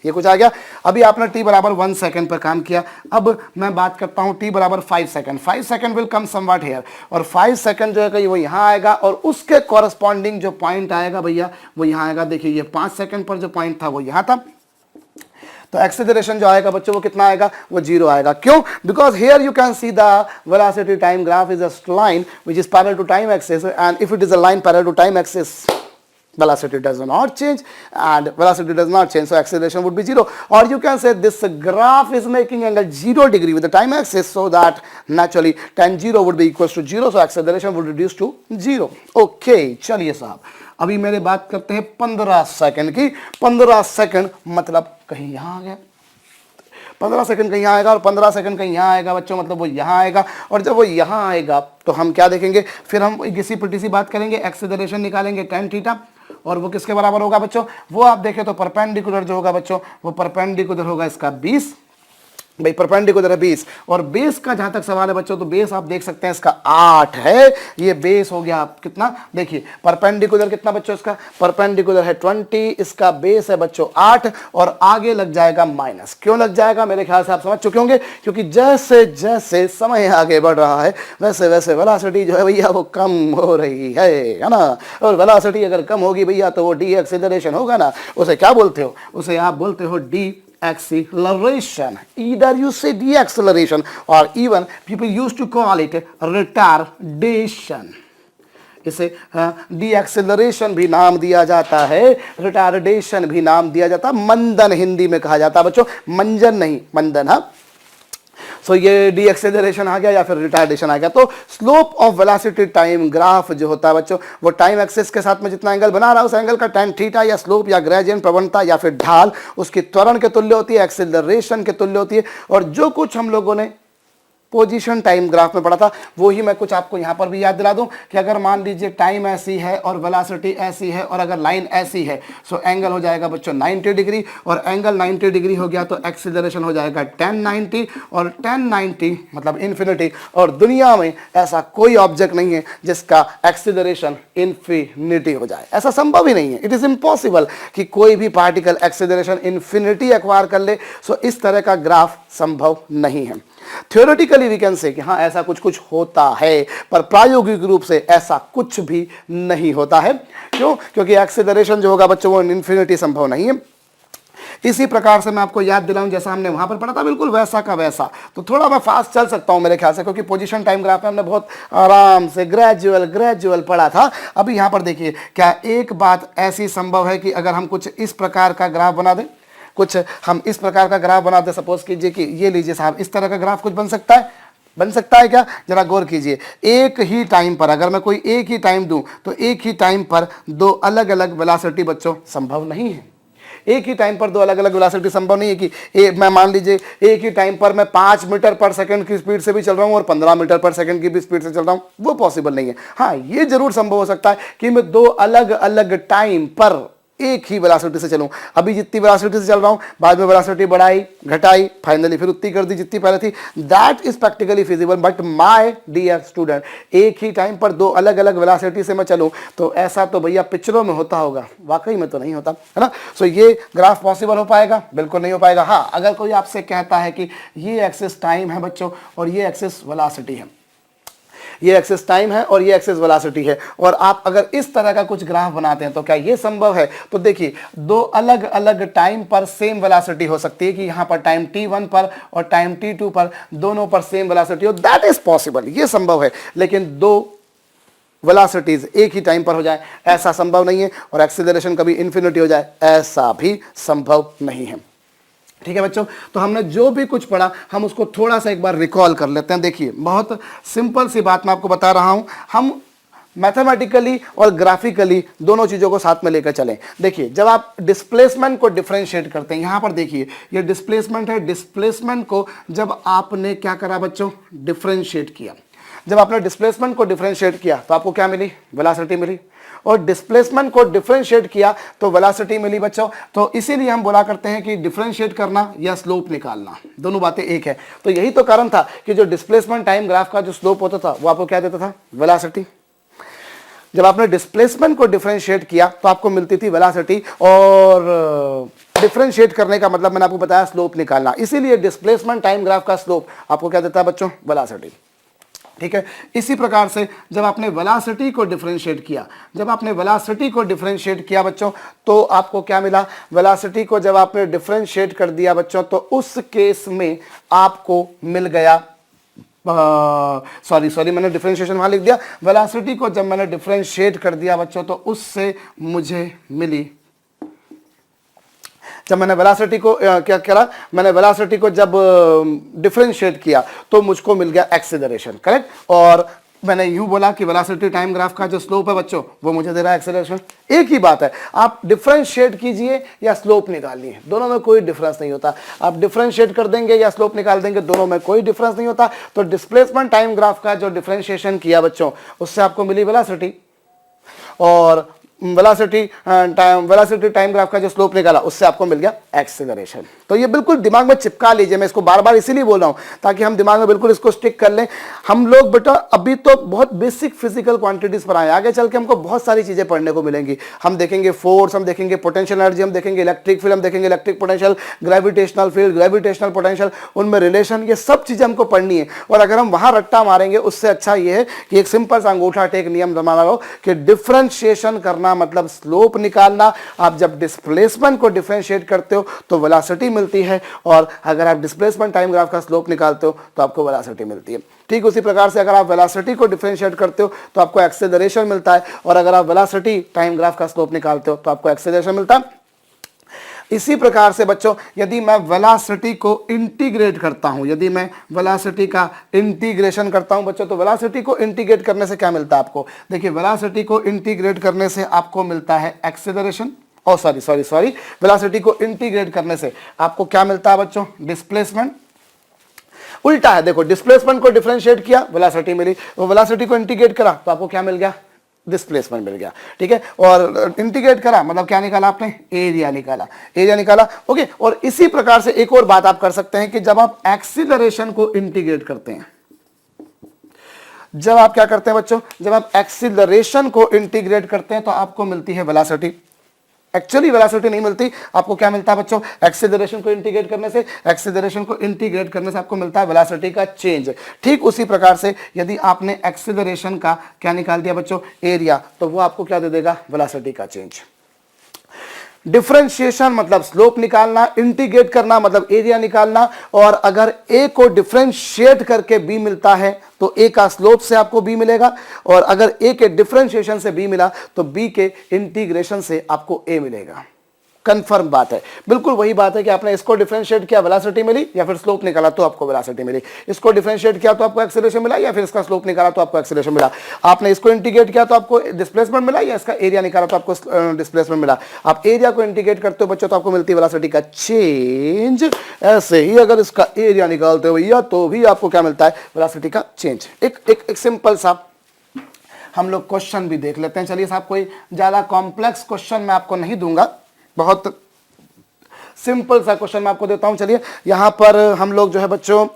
ये कुछ आ गया। अभी आपने t बराबर 1 सेकंड पर काम किया, अब मैं बात करता हूँ t बराबर 5 second. 5 second will come somewhat here, और 5 सेकंड जो है कि वो यहाँ आएगा, और उसके कॉरस्पॉन्डिंग जो पॉइंट आएगा भैया वो यहाँ आएगा। देखिए ये 5 सेकंड पर जो पॉइंट था वो यहाँ था, तो एक्सेलरेशन जो आएगा बच्चों वो कितना आएगा, वो 0 आएगा। क्यों? Because here you can see the velocity time graph is a line which is parallel to time axis, and if it is a line parallel to time axis, velocity does not change, and velocity does not change, so acceleration would be 0. Or you can say this graph is making angle 0 degree with the time axis, so that naturally tan 0 would be equals to 0, so acceleration would reduce to 0. Okay, चलिए साहब, अभी मेरे बात करते हैं 15 second की। 15 second मतलब कहीं यहाँ आ गया, 15 सेकंड कहीं आएगा और 15 सेकंड कहीं यहाँ आएगा बच्चों, मतलब वो यहाँ आएगा, और जब वो यहाँ आएगा तो हम क्या देखेंगे, फिर हम किसी पिटी सी बात करेंगे, एक्सेलरेशन निकालेंगे tan थीटा, और वो किसके बराबर होगा बच्चों, वो आप देखें तो परपेंडिकुलर जो होगा बच्चों वो परपेंडिकुलर होगा इसका 20, भाई परपेंडिकुलर है 20, और बेस का जहां तक सवाल है बच्चों तो बेस आप देख सकते हैं इसका 8 है, ये बेस हो गया आप कितना, देखिए परपेंडिकुलर कितना बच्चों, इसका परपेंडिकुलर है 20, इसका बेस है बच्चों 8, और आगे लग जाएगा माइनस। क्यों लग जाएगा, मेरे ख्याल से आप समझ चुके होंगे, क्योंकि जैसे जैसे समय आगे बढ़ रहा है वैसे वैसे वेलोसिटी जो है भैया वो कम हो रही है ना, और वेलोसिटी अगर कम होगी भैया तो वो डी एक्सेलरेशन होगा ना, उसे क्या बोलते हो, उसे आप बोलते हो D acceleration. Either you say deceleration or even people used to call it retardation. इसे डीएक्सेलरेशन भी नाम दिया जाता है, रिटार्डेशन भी नाम दिया जाता है, मंदन हिंदी में कहा जाता है बच्चों, मंजन नहीं, मंदन। हाँ, सो ये डीएक्सेलरेशन आ गया या फिर रिटार्डेशन आ गया। तो slope of velocity time graph जो होता है बच्चों वो टाइम एक्सिस के साथ में जितना एंगल बना रहा है उस एंगल का tan थीटा या स्लोप या ग्रेडियंट प्रवणता या फिर ढाल उसकी त्वरण के तुल्य होती है, एक्सेलरेशन के तुल्य होती है। और जो कुछ हम लोगों ने पोजीशन टाइम ग्राफ में पढ़ा था, वो ही मैं कुछ आपको यहां पर भी याद दिला दूं कि अगर मान लीजिए टाइम ऐसी है और वेलोसिटी ऐसी है और अगर लाइन ऐसी है, सो एंगल हो जाएगा बच्चों 90 डिग्री, और एंगल 90 डिग्री हो गया तो एक्सीलरेशन हो जाएगा 1090, और 1090 मतलब इन्फिनिटी। और दुनिया में ऐसा कोई ऑब्जेक्ट नहीं है जिसका एक्सीलरेशन इन्फिनिटी हो जाए, ऐसा संभव ही नहीं है। इट इज इम्पॉसिबल कि कोई भी पार्टिकल एक्सीलरेशन इन्फिनिटी एक्वायर कर ले। सो इस तरह का ग्राफ संभव नहीं है। थ्योरेटिकली वी कैन से कि हाँ ऐसा कुछ कुछ होता है, पर प्रायोगिक रूप से ऐसा कुछ भी नहीं होता है। क्यों? क्योंकि एक्सीलरेशन जो होगा बच्चों वो इन्फिनिटी संभव नहीं है। इसी प्रकार से मैं आपको याद दिलाऊं, जैसा हमने वहां पर पढ़ा था बिल्कुल वैसा का वैसा, तो थोड़ा मैं फास्ट चल सकता हूं मेरे ख्याल से, क्योंकि पोजीशन टाइम ग्राफ में हमने बहुत आराम से ग्रेजुअल पढ़ा था। अभी यहां पर देखिए, क्या एक बात ऐसी संभव है कि अगर हम कुछ इस प्रकार का ग्राफ बना दें, कुछ हम इस प्रकार का ग्राफ बना दें, सपोज कीजिए कि ये लीजिए साहब, इस तरह का ग्राफ कुछ बन सकता है? बन सकता है क्या? जरा गौर कीजिए। एक ही टाइम पर अगर मैं कोई एक ही टाइम दूं तो एक ही टाइम पर दो अलग अलग वेलोसिटी बच्चों संभव नहीं है। एक ही टाइम पर दो अलग अलग वेलोसिटी संभव नहीं है कि मैं मान लीजिए एक ही टाइम पर मैं 5 मीटर पर सेकंड की स्पीड से भी चल रहा हूं और 15 मीटर पर सेकंड की भी स्पीड से चल रहा हूं, वो पॉसिबल नहीं है। हाँ, ये जरूर संभव हो सकता है कि मैं दो अलग अलग टाइम पर एक ही वेलोसिटी से चलूं। अभी जितनी वेलोसिटी से चल रहा हूं, बाद में वेलोसिटी बढ़ाई घटाई, फाइनली फिर उतनी कर दी जितनी पहले थी। That is practically feasible, but my dear student, एक ही टाइम पर दो अलग अलग वेलोसिटी से मैं चलूं तो ऐसा तो भैया पिक्चरों में होता होगा, वाकई में तो नहीं होता है ना। सो ये ग्राफ पॉसिबल हो पाएगा? बिल्कुल नहीं हो पाएगा। हाँ, अगर कोई आपसे कहता है कि ये एक्सिस टाइम है बच्चों और ये एक्सिस वेलोसिटी है, ये एक्सिस टाइम है और ये एक्सिस वेलोसिटी है, और आप अगर इस तरह का कुछ ग्राफ बनाते हैं तो क्या ये संभव है? तो देखिए, दो अलग अलग टाइम पर सेम वेलोसिटी हो सकती है कि यहां पर टाइम t1 पर और टाइम t2 पर दोनों पर सेम वेलोसिटी हो, दैट इज पॉसिबल, ये संभव है। लेकिन दो वेलोसिटीज एक ही टाइम पर हो जाए, ऐसा संभव नहीं है। और एक्सीलरेशन कभी इन्फिनिटी हो जाए, ऐसा भी संभव नहीं है। ठीक है बच्चों, तो हमने जो भी कुछ पढ़ा हम उसको थोड़ा सा एक बार रिकॉल कर लेते हैं। देखिए, बहुत सिंपल सी बात मैं आपको बता रहा हूं, हम मैथमेटिकली और ग्राफिकली दोनों चीजों को साथ में लेकर चलें। देखिए, जब आप डिस्प्लेसमेंट को डिफरेंशिएट करते हैं, यहां पर देखिए ये डिस्प्लेसमेंट है, डिस्प्लेसमेंट को जब आपने क्या करा बच्चों? डिफरेंशिएट किया। जब आपने डिस्प्लेसमेंट को डिफरेंशिएट किया तो आपको क्या मिली? वेलोसिटी मिली। और डिस्प्लेसमेंट को डिफरेंशिएट किया तो वेलोसिटी मिली बच्चों। तो इसीलिए हम बोला करते हैं कि डिफरेंशिएट करना या स्लोप निकालना, दोनों बातें एक है। तो यही तो कारण था कि जो डिस्प्लेसमेंट टाइम ग्राफ का जो स्लोप होता था वो आपको क्या देता था? वेलोसिटी। जब आपने डिस्प्लेसमेंट को डिफरेंशिएट किया तो आपको मिलती थी वेलोसिटी, और डिफरेंशिएट करने का मतलब मैंने आपको बताया स्लोप निकालना। इसीलिए डिस्प्लेसमेंट टाइम ग्राफ का स्लोप आपको क्या देता है बच्चों? वेलोसिटी। ठीक है, इसी प्रकार से जब आपने वेलोसिटी को डिफरेंशिएट किया, जब आपने वेलोसिटी को डिफरेंशिएट किया बच्चों, तो आपको क्या मिला? वेलोसिटी को जब आपने डिफरेंशिएट कर दिया बच्चों, तो उस केस में आपको मिल गया, सॉरी मैंने डिफरेंशिएशन वहां लिख दिया। वेलोसिटी को जब मैंने डिफरेंशिएट कर दिया बच्चों, तो उससे मुझे मिली, जब मैंने वेलोसिटी को क्या करा, मैंने वेलोसिटी को जब डिफरेंशिएट किया तो मुझको मिल गया एक्सीलरेशन, करेक्ट। और मैंने यूं बोला कि वेलोसिटी टाइम ग्राफ का जो स्लोप है बच्चों वो मुझे दे रहा है एक्सीलरेशन। एक ही बात है, आप डिफरेंशिएट कीजिए या स्लोप निकालिए, दोनों में कोई डिफरेंस नहीं होता। आप डिफरेंशिएट कर देंगे या स्लोप निकाल देंगे, दोनों में कोई डिफरेंस नहीं होता। तो डिस्प्लेसमेंट टाइम ग्राफ का जो डिफरेंशिएशन किया बच्चों, उससे आपको मिली वेलोसिटी, और वेलोसिटी टाइम ग्राफ का जो स्लोप निकाला उससे आपको मिल गया एक्सीलरेशन। तो ये बिल्कुल दिमाग में चिपका लीजिए, मैं इसको बार बार इसीलिए बोल रहा हूं ताकि हम दिमाग में बिल्कुल इसको स्टिक कर लें। हम लोग बेटा अभी तो बहुत बेसिक फिजिकल क्वांटिटीज पर आए, आगे चल के हमको बहुत सारी चीजें पढ़ने को मिलेंगी। हम देखेंगे फोर्स, हम देखेंगे पोटेंशियल एनर्जी, हम देखेंगे इलेक्ट्रिक फील्ड, हम देखेंगे electric potential, gravitational field, gravitational potential, उनमें रिलेशन, ये सब चीजें हमको पढ़नी है। और अगर हम वहां रट्टा मारेंगे उससे अच्छा ये है कि एक सिंपल सा अंगूठा टेक नियम जमा लो कि डिफरेंशिएशन करना मतलब स्लोप निकालना। आप जब डिस्प्लेसमेंट को डिफरेंशिएट करते हो तो वेलोसिटी मिलती है, और अगर आप डिस्प्लेसमेंट टाइम ग्राफ का स्लोप निकालते हो तो आपको वेलोसिटी मिलती है। ठीक उसी प्रकार से अगर आप वेलोसिटी को डिफरेंशिएट करते हो तो आपको एक्सेलरेशन मिलता है, और अगर आप वेलोसिटी टाइम ग्राफ का स्लोप निकालते हो तो आपको एक्सेलरेशन मिलता है। इसी प्रकार से बच्चों, यदि मैं वेलोसिटी को इंटीग्रेट करता हूं, यदि मैं वेलोसिटी का इंटीग्रेशन करता हूं बच्चों, तो वेलोसिटी को इंटीग्रेट करने से क्या मिलता है आपको? देखिए, वेलोसिटी को इंटीग्रेट करने से आपको मिलता है एक्सेलरेशन, और सॉरी वेलोसिटी को इंटीग्रेट करने से आपको क्या मिलता है बच्चों? डिस्प्लेसमेंट। उल्टा है, देखो डिस्प्लेसमेंट को डिफरेंशिएट किया, वेलोसिटी मिली, वो वेलोसिटी को इंटीग्रेट करा तो आपको क्या मिल गया, डिस्प्लेसमेंट मिल गया, ठीक है। और इंटीग्रेट करा मतलब क्या निकाला आपने, एरिया निकाला, एरिया निकाला, ओके। और इसी प्रकार से एक और बात आप कर सकते हैं कि जब आप एक्सीलरेशन को इंटीग्रेट करते हैं, जब आप क्या करते हैं बच्चों, जब आप एक्सीलरेशन को इंटीग्रेट करते हैं तो आपको मिलती है वेलोसिटी। एक्चुअली वेलोसिटी नहीं मिलती, आपको क्या मिलता है बच्चों, एक्सीलरेशन को इंटीग्रेट करने से, एक्सीलरेशन को इंटीग्रेट करने से आपको मिलता है वेलोसिटी का चेंज। ठीक उसी प्रकार से यदि आपने एक्सीलरेशन का क्या निकाल दिया बच्चों, एरिया, तो वो आपको क्या दे देगा, वेलोसिटी का चेंज। डिफरेंशिएशन मतलब स्लोप निकालना, इंटीग्रेट करना मतलब एरिया निकालना, और अगर ए को डिफरेंशिएट करके बी मिलता है तो ए का स्लोप से आपको बी मिलेगा, और अगर ए के डिफरेंशिएशन से बी मिला तो बी के इंटीग्रेशन से आपको ए मिलेगा। कंफर्म बात है, बिल्कुल वही बात है कि आपने इसको डिफरेंशिएट किया वेलोसिटी मिली, या फिर स्लोप निकाला तो आपको वेलोसिटी मिली। इसको डिफरेंशिएट किया तो आपको एक्सीलरेशन मिला, या फिर इसका स्लोप निकाला तो आपको एक्सीलरेशन मिला। आपने इसको इंटीग्रेट किया तो आपको डिस्प्लेसमेंट मिला, या इसका एरिया निकाला तो आपको डिस्प्लेसमेंट मिला। आप एरिया को इंटीग्रेट करते हो बच्चों तो आपको मिलती है वेलोसिटी का चेंज। ऐसे ही अगर इसका एरिया निकालते हो भैया तो भी आपको क्या मिलता है, वेलोसिटी का चेंज। एक सिंपल सा हम लोग क्वेश्चन भी देख लेते हैं। चलिए साहब, कोई ज्यादा कॉम्प्लेक्स क्वेश्चन मैं आपको नहीं दूंगा, बहुत सिंपल सा क्वेश्चन मैं आपको देता हूं। चलिए यहां पर हम लोग जो है बच्चों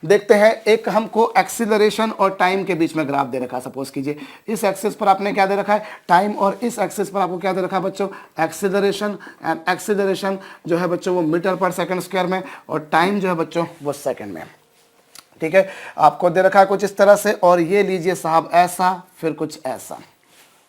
देखते हैं, एक हमको एक्सीलरेशन और टाइम के बीच में ग्राफ दे रखा है। सपोज कीजिए इस एक्सिस पर आपने क्या दे रखा है, टाइम, और इस एक्सिस पर आपको क्या दे रखा है बच्चों, एक्सीलरेशन। एंड एक्सीलरेशन जो है बच्चों वो मीटर पर सेकंड स्क्वायर में, और टाइम जो है बच्चों वो सेकंड में, ठीक है। आपको दे रखा है कुछ इस तरह से, और ये लीजिए साहब ऐसा, फिर कुछ ऐसा,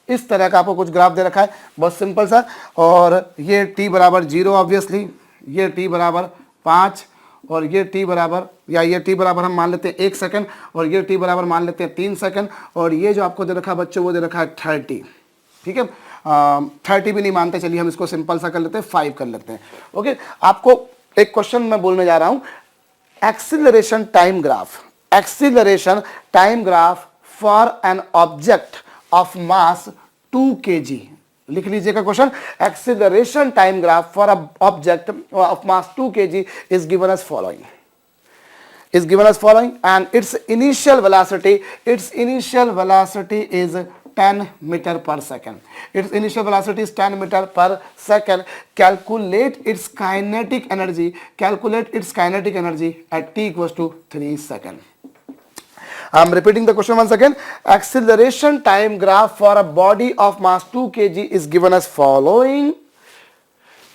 इस तरह का आपको कुछ ग्राफ दे रखा है, बहुत सिंपल सा। और ये t बराबर 0 ऑब्वियसली, ये t बराबर 5, और ये t बराबर, या ये t बराबर हम मान लेते हैं 1 सेकंड, और ये t बराबर मान लेते हैं 3 सेकंड, और ये जो आपको दे रखा है बच्चों वो दे रखा है 30, ठीक है। 30 भी नहीं मानते, चलिए हम इसको सिंपल सा कर लेते हैं, 5 कर लेते हैं, ओके। आपको एक क्वेश्चन मैं बोलने जा रहा हूं, acceleration time graph, acceleration time graph for an object of mass 2 kg। लिख लीजिएगा question, acceleration time graph for object of mass 2 kg is given as following, and its initial velocity is 10 meter per second. Its initial velocity is 10 meter per second. Calculate its kinetic energy at t equals to 3 seconds. I am repeating the question once again. Acceleration time graph for a body of mass 2 kg is given as following.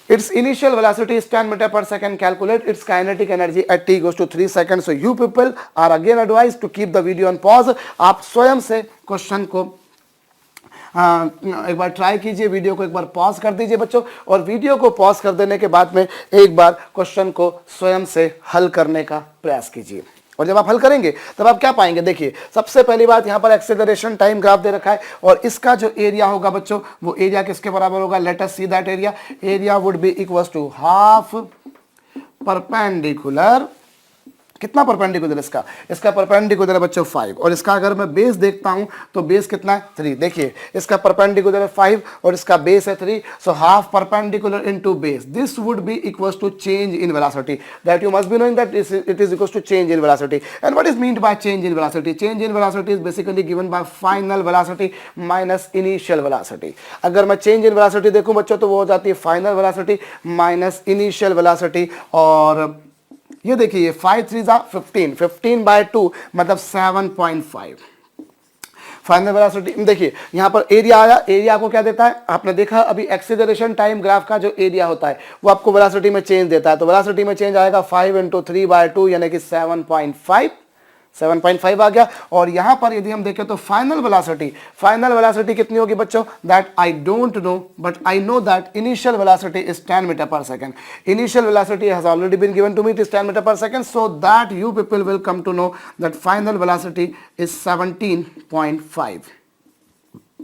Its initial velocity is 10 meter per second. Calculate its kinetic energy at t goes to 3 seconds. So you people are again advised to keep the video on pause. आप स्वयं से question को एक बार try कीजिए, video को एक बार pause कर दीजिए बच्चों, और वीडियो को पॉज कर देने के बाद में एक बार क्वेश्चन को स्वयं से हल करने का प्रयास कीजिए। और जब आप हल करेंगे तब आप क्या पाएंगे, देखिए सबसे पहली बात यहाँ पर एक्सीलरेशन टाइम ग्राफ दे रखा है, और इसका जो एरिया होगा बच्चों वो एरिया किसके बराबर होगा, let us see that area. Area would be equals to half perpendicular, कितना परपेंडिकुलर इसका परपेंडिकुलर है बच्चों 5, और इसका अगर मैं बेस देखता हूं तो बेस कितना है 3। देखिए इसका परपेंडिकुलर है 5 और इसका बेस है 3, so half perpendicular into base, this would be equals to change in velocity, that you must be knowing that it is equals to change in velocity. And what is meant by change in velocity? Change in velocity is basically given by final velocity minus initial velocity. अगर मैं change in velocity देखूं बच्चों तो वो हो जाती है final velocity minus initial velocity, और ये देखिए 5 3 15, 15/2 मतलब 7.5 फाइनल वेलोसिटी। देखिए यहाँ पर एरिया आया, एरिया को क्या देता है, आपने देखा अभी एक्सीलरेशन टाइम ग्राफ का जो एरिया होता है वो आपको वेलोसिटी में चेंज देता है, तो वेलोसिटी में चेंज आएगा 5 × 3/2 यानी कि 7.5 आ गया। और यहां पर यदि हम देखें तो फाइनल वेलोसिटी कितनी होगी बच्चों, that I don't know, but I know that initial velocity is 10 metre पर second. Initial velocity has already been given to me, it is 10 metre पर second, so that you people will come to know that final velocity is 17.5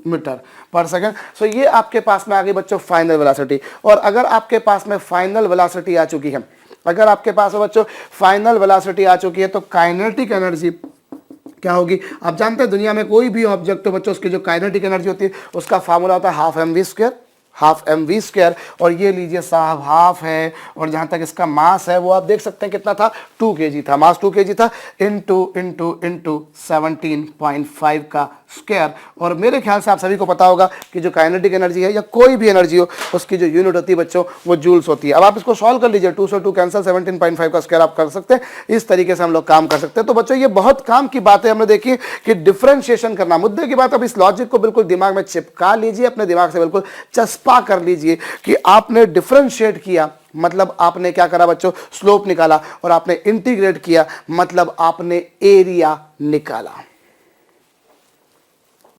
metre पर second. So ये आपके पास में आ गई बच्चों final velocity. और अगर आपके पास में फाइनल वेलोसिटी आ चुकी है, अगर आपके पास बच्चों फाइनल वेलोसिटी आ चुकी है तो काइनेटिक एनर्जी क्या होगी? आप जानते हैं दुनिया में कोई भी ऑब्जेक्ट हो बच्चों उसकी जो काइनेटिक एनर्जी होती है उसका फार्मूला होता है half mv square, half mv square, और ये लीजिए साहब हाफ है, और जहाँ तक इसका मास है वो आप देख सकते हैं कितना था, 2 kg था, मास 2 kg था, इंटू 17.5 का स्क्वायर। और मेरे ख्याल से आप सभी को पता होगा कि जो काइनेटिक एनर्जी है या कोई भी एनर्जी हो, उसकी जो यूनिट होती है बच्चों वो जूल्स होती है। अब आप इसको सॉल्व कर लीजिए, 2 से 2 कैंसिल, 17.5 का स्क्वायर आप कर सकते हैं। इस तरीके से हम लोग काम कर सकते हैं। तो बच्चों ये बहुत काम की बात है, हमने देखी कि डिफरेंशिएशन करना मुद्दे की बात। अब इस लॉजिक को बिल्कुल दिमाग में चिपका लीजिए, अपने दिमाग से बिल्कुल चस्पा कर लीजिए कि आपने डिफरेंशिएट किया मतलब आपने क्या करा बच्चों, स्लोप निकाला, और आपने इंटीग्रेट किया मतलब आपने एरिया निकाला।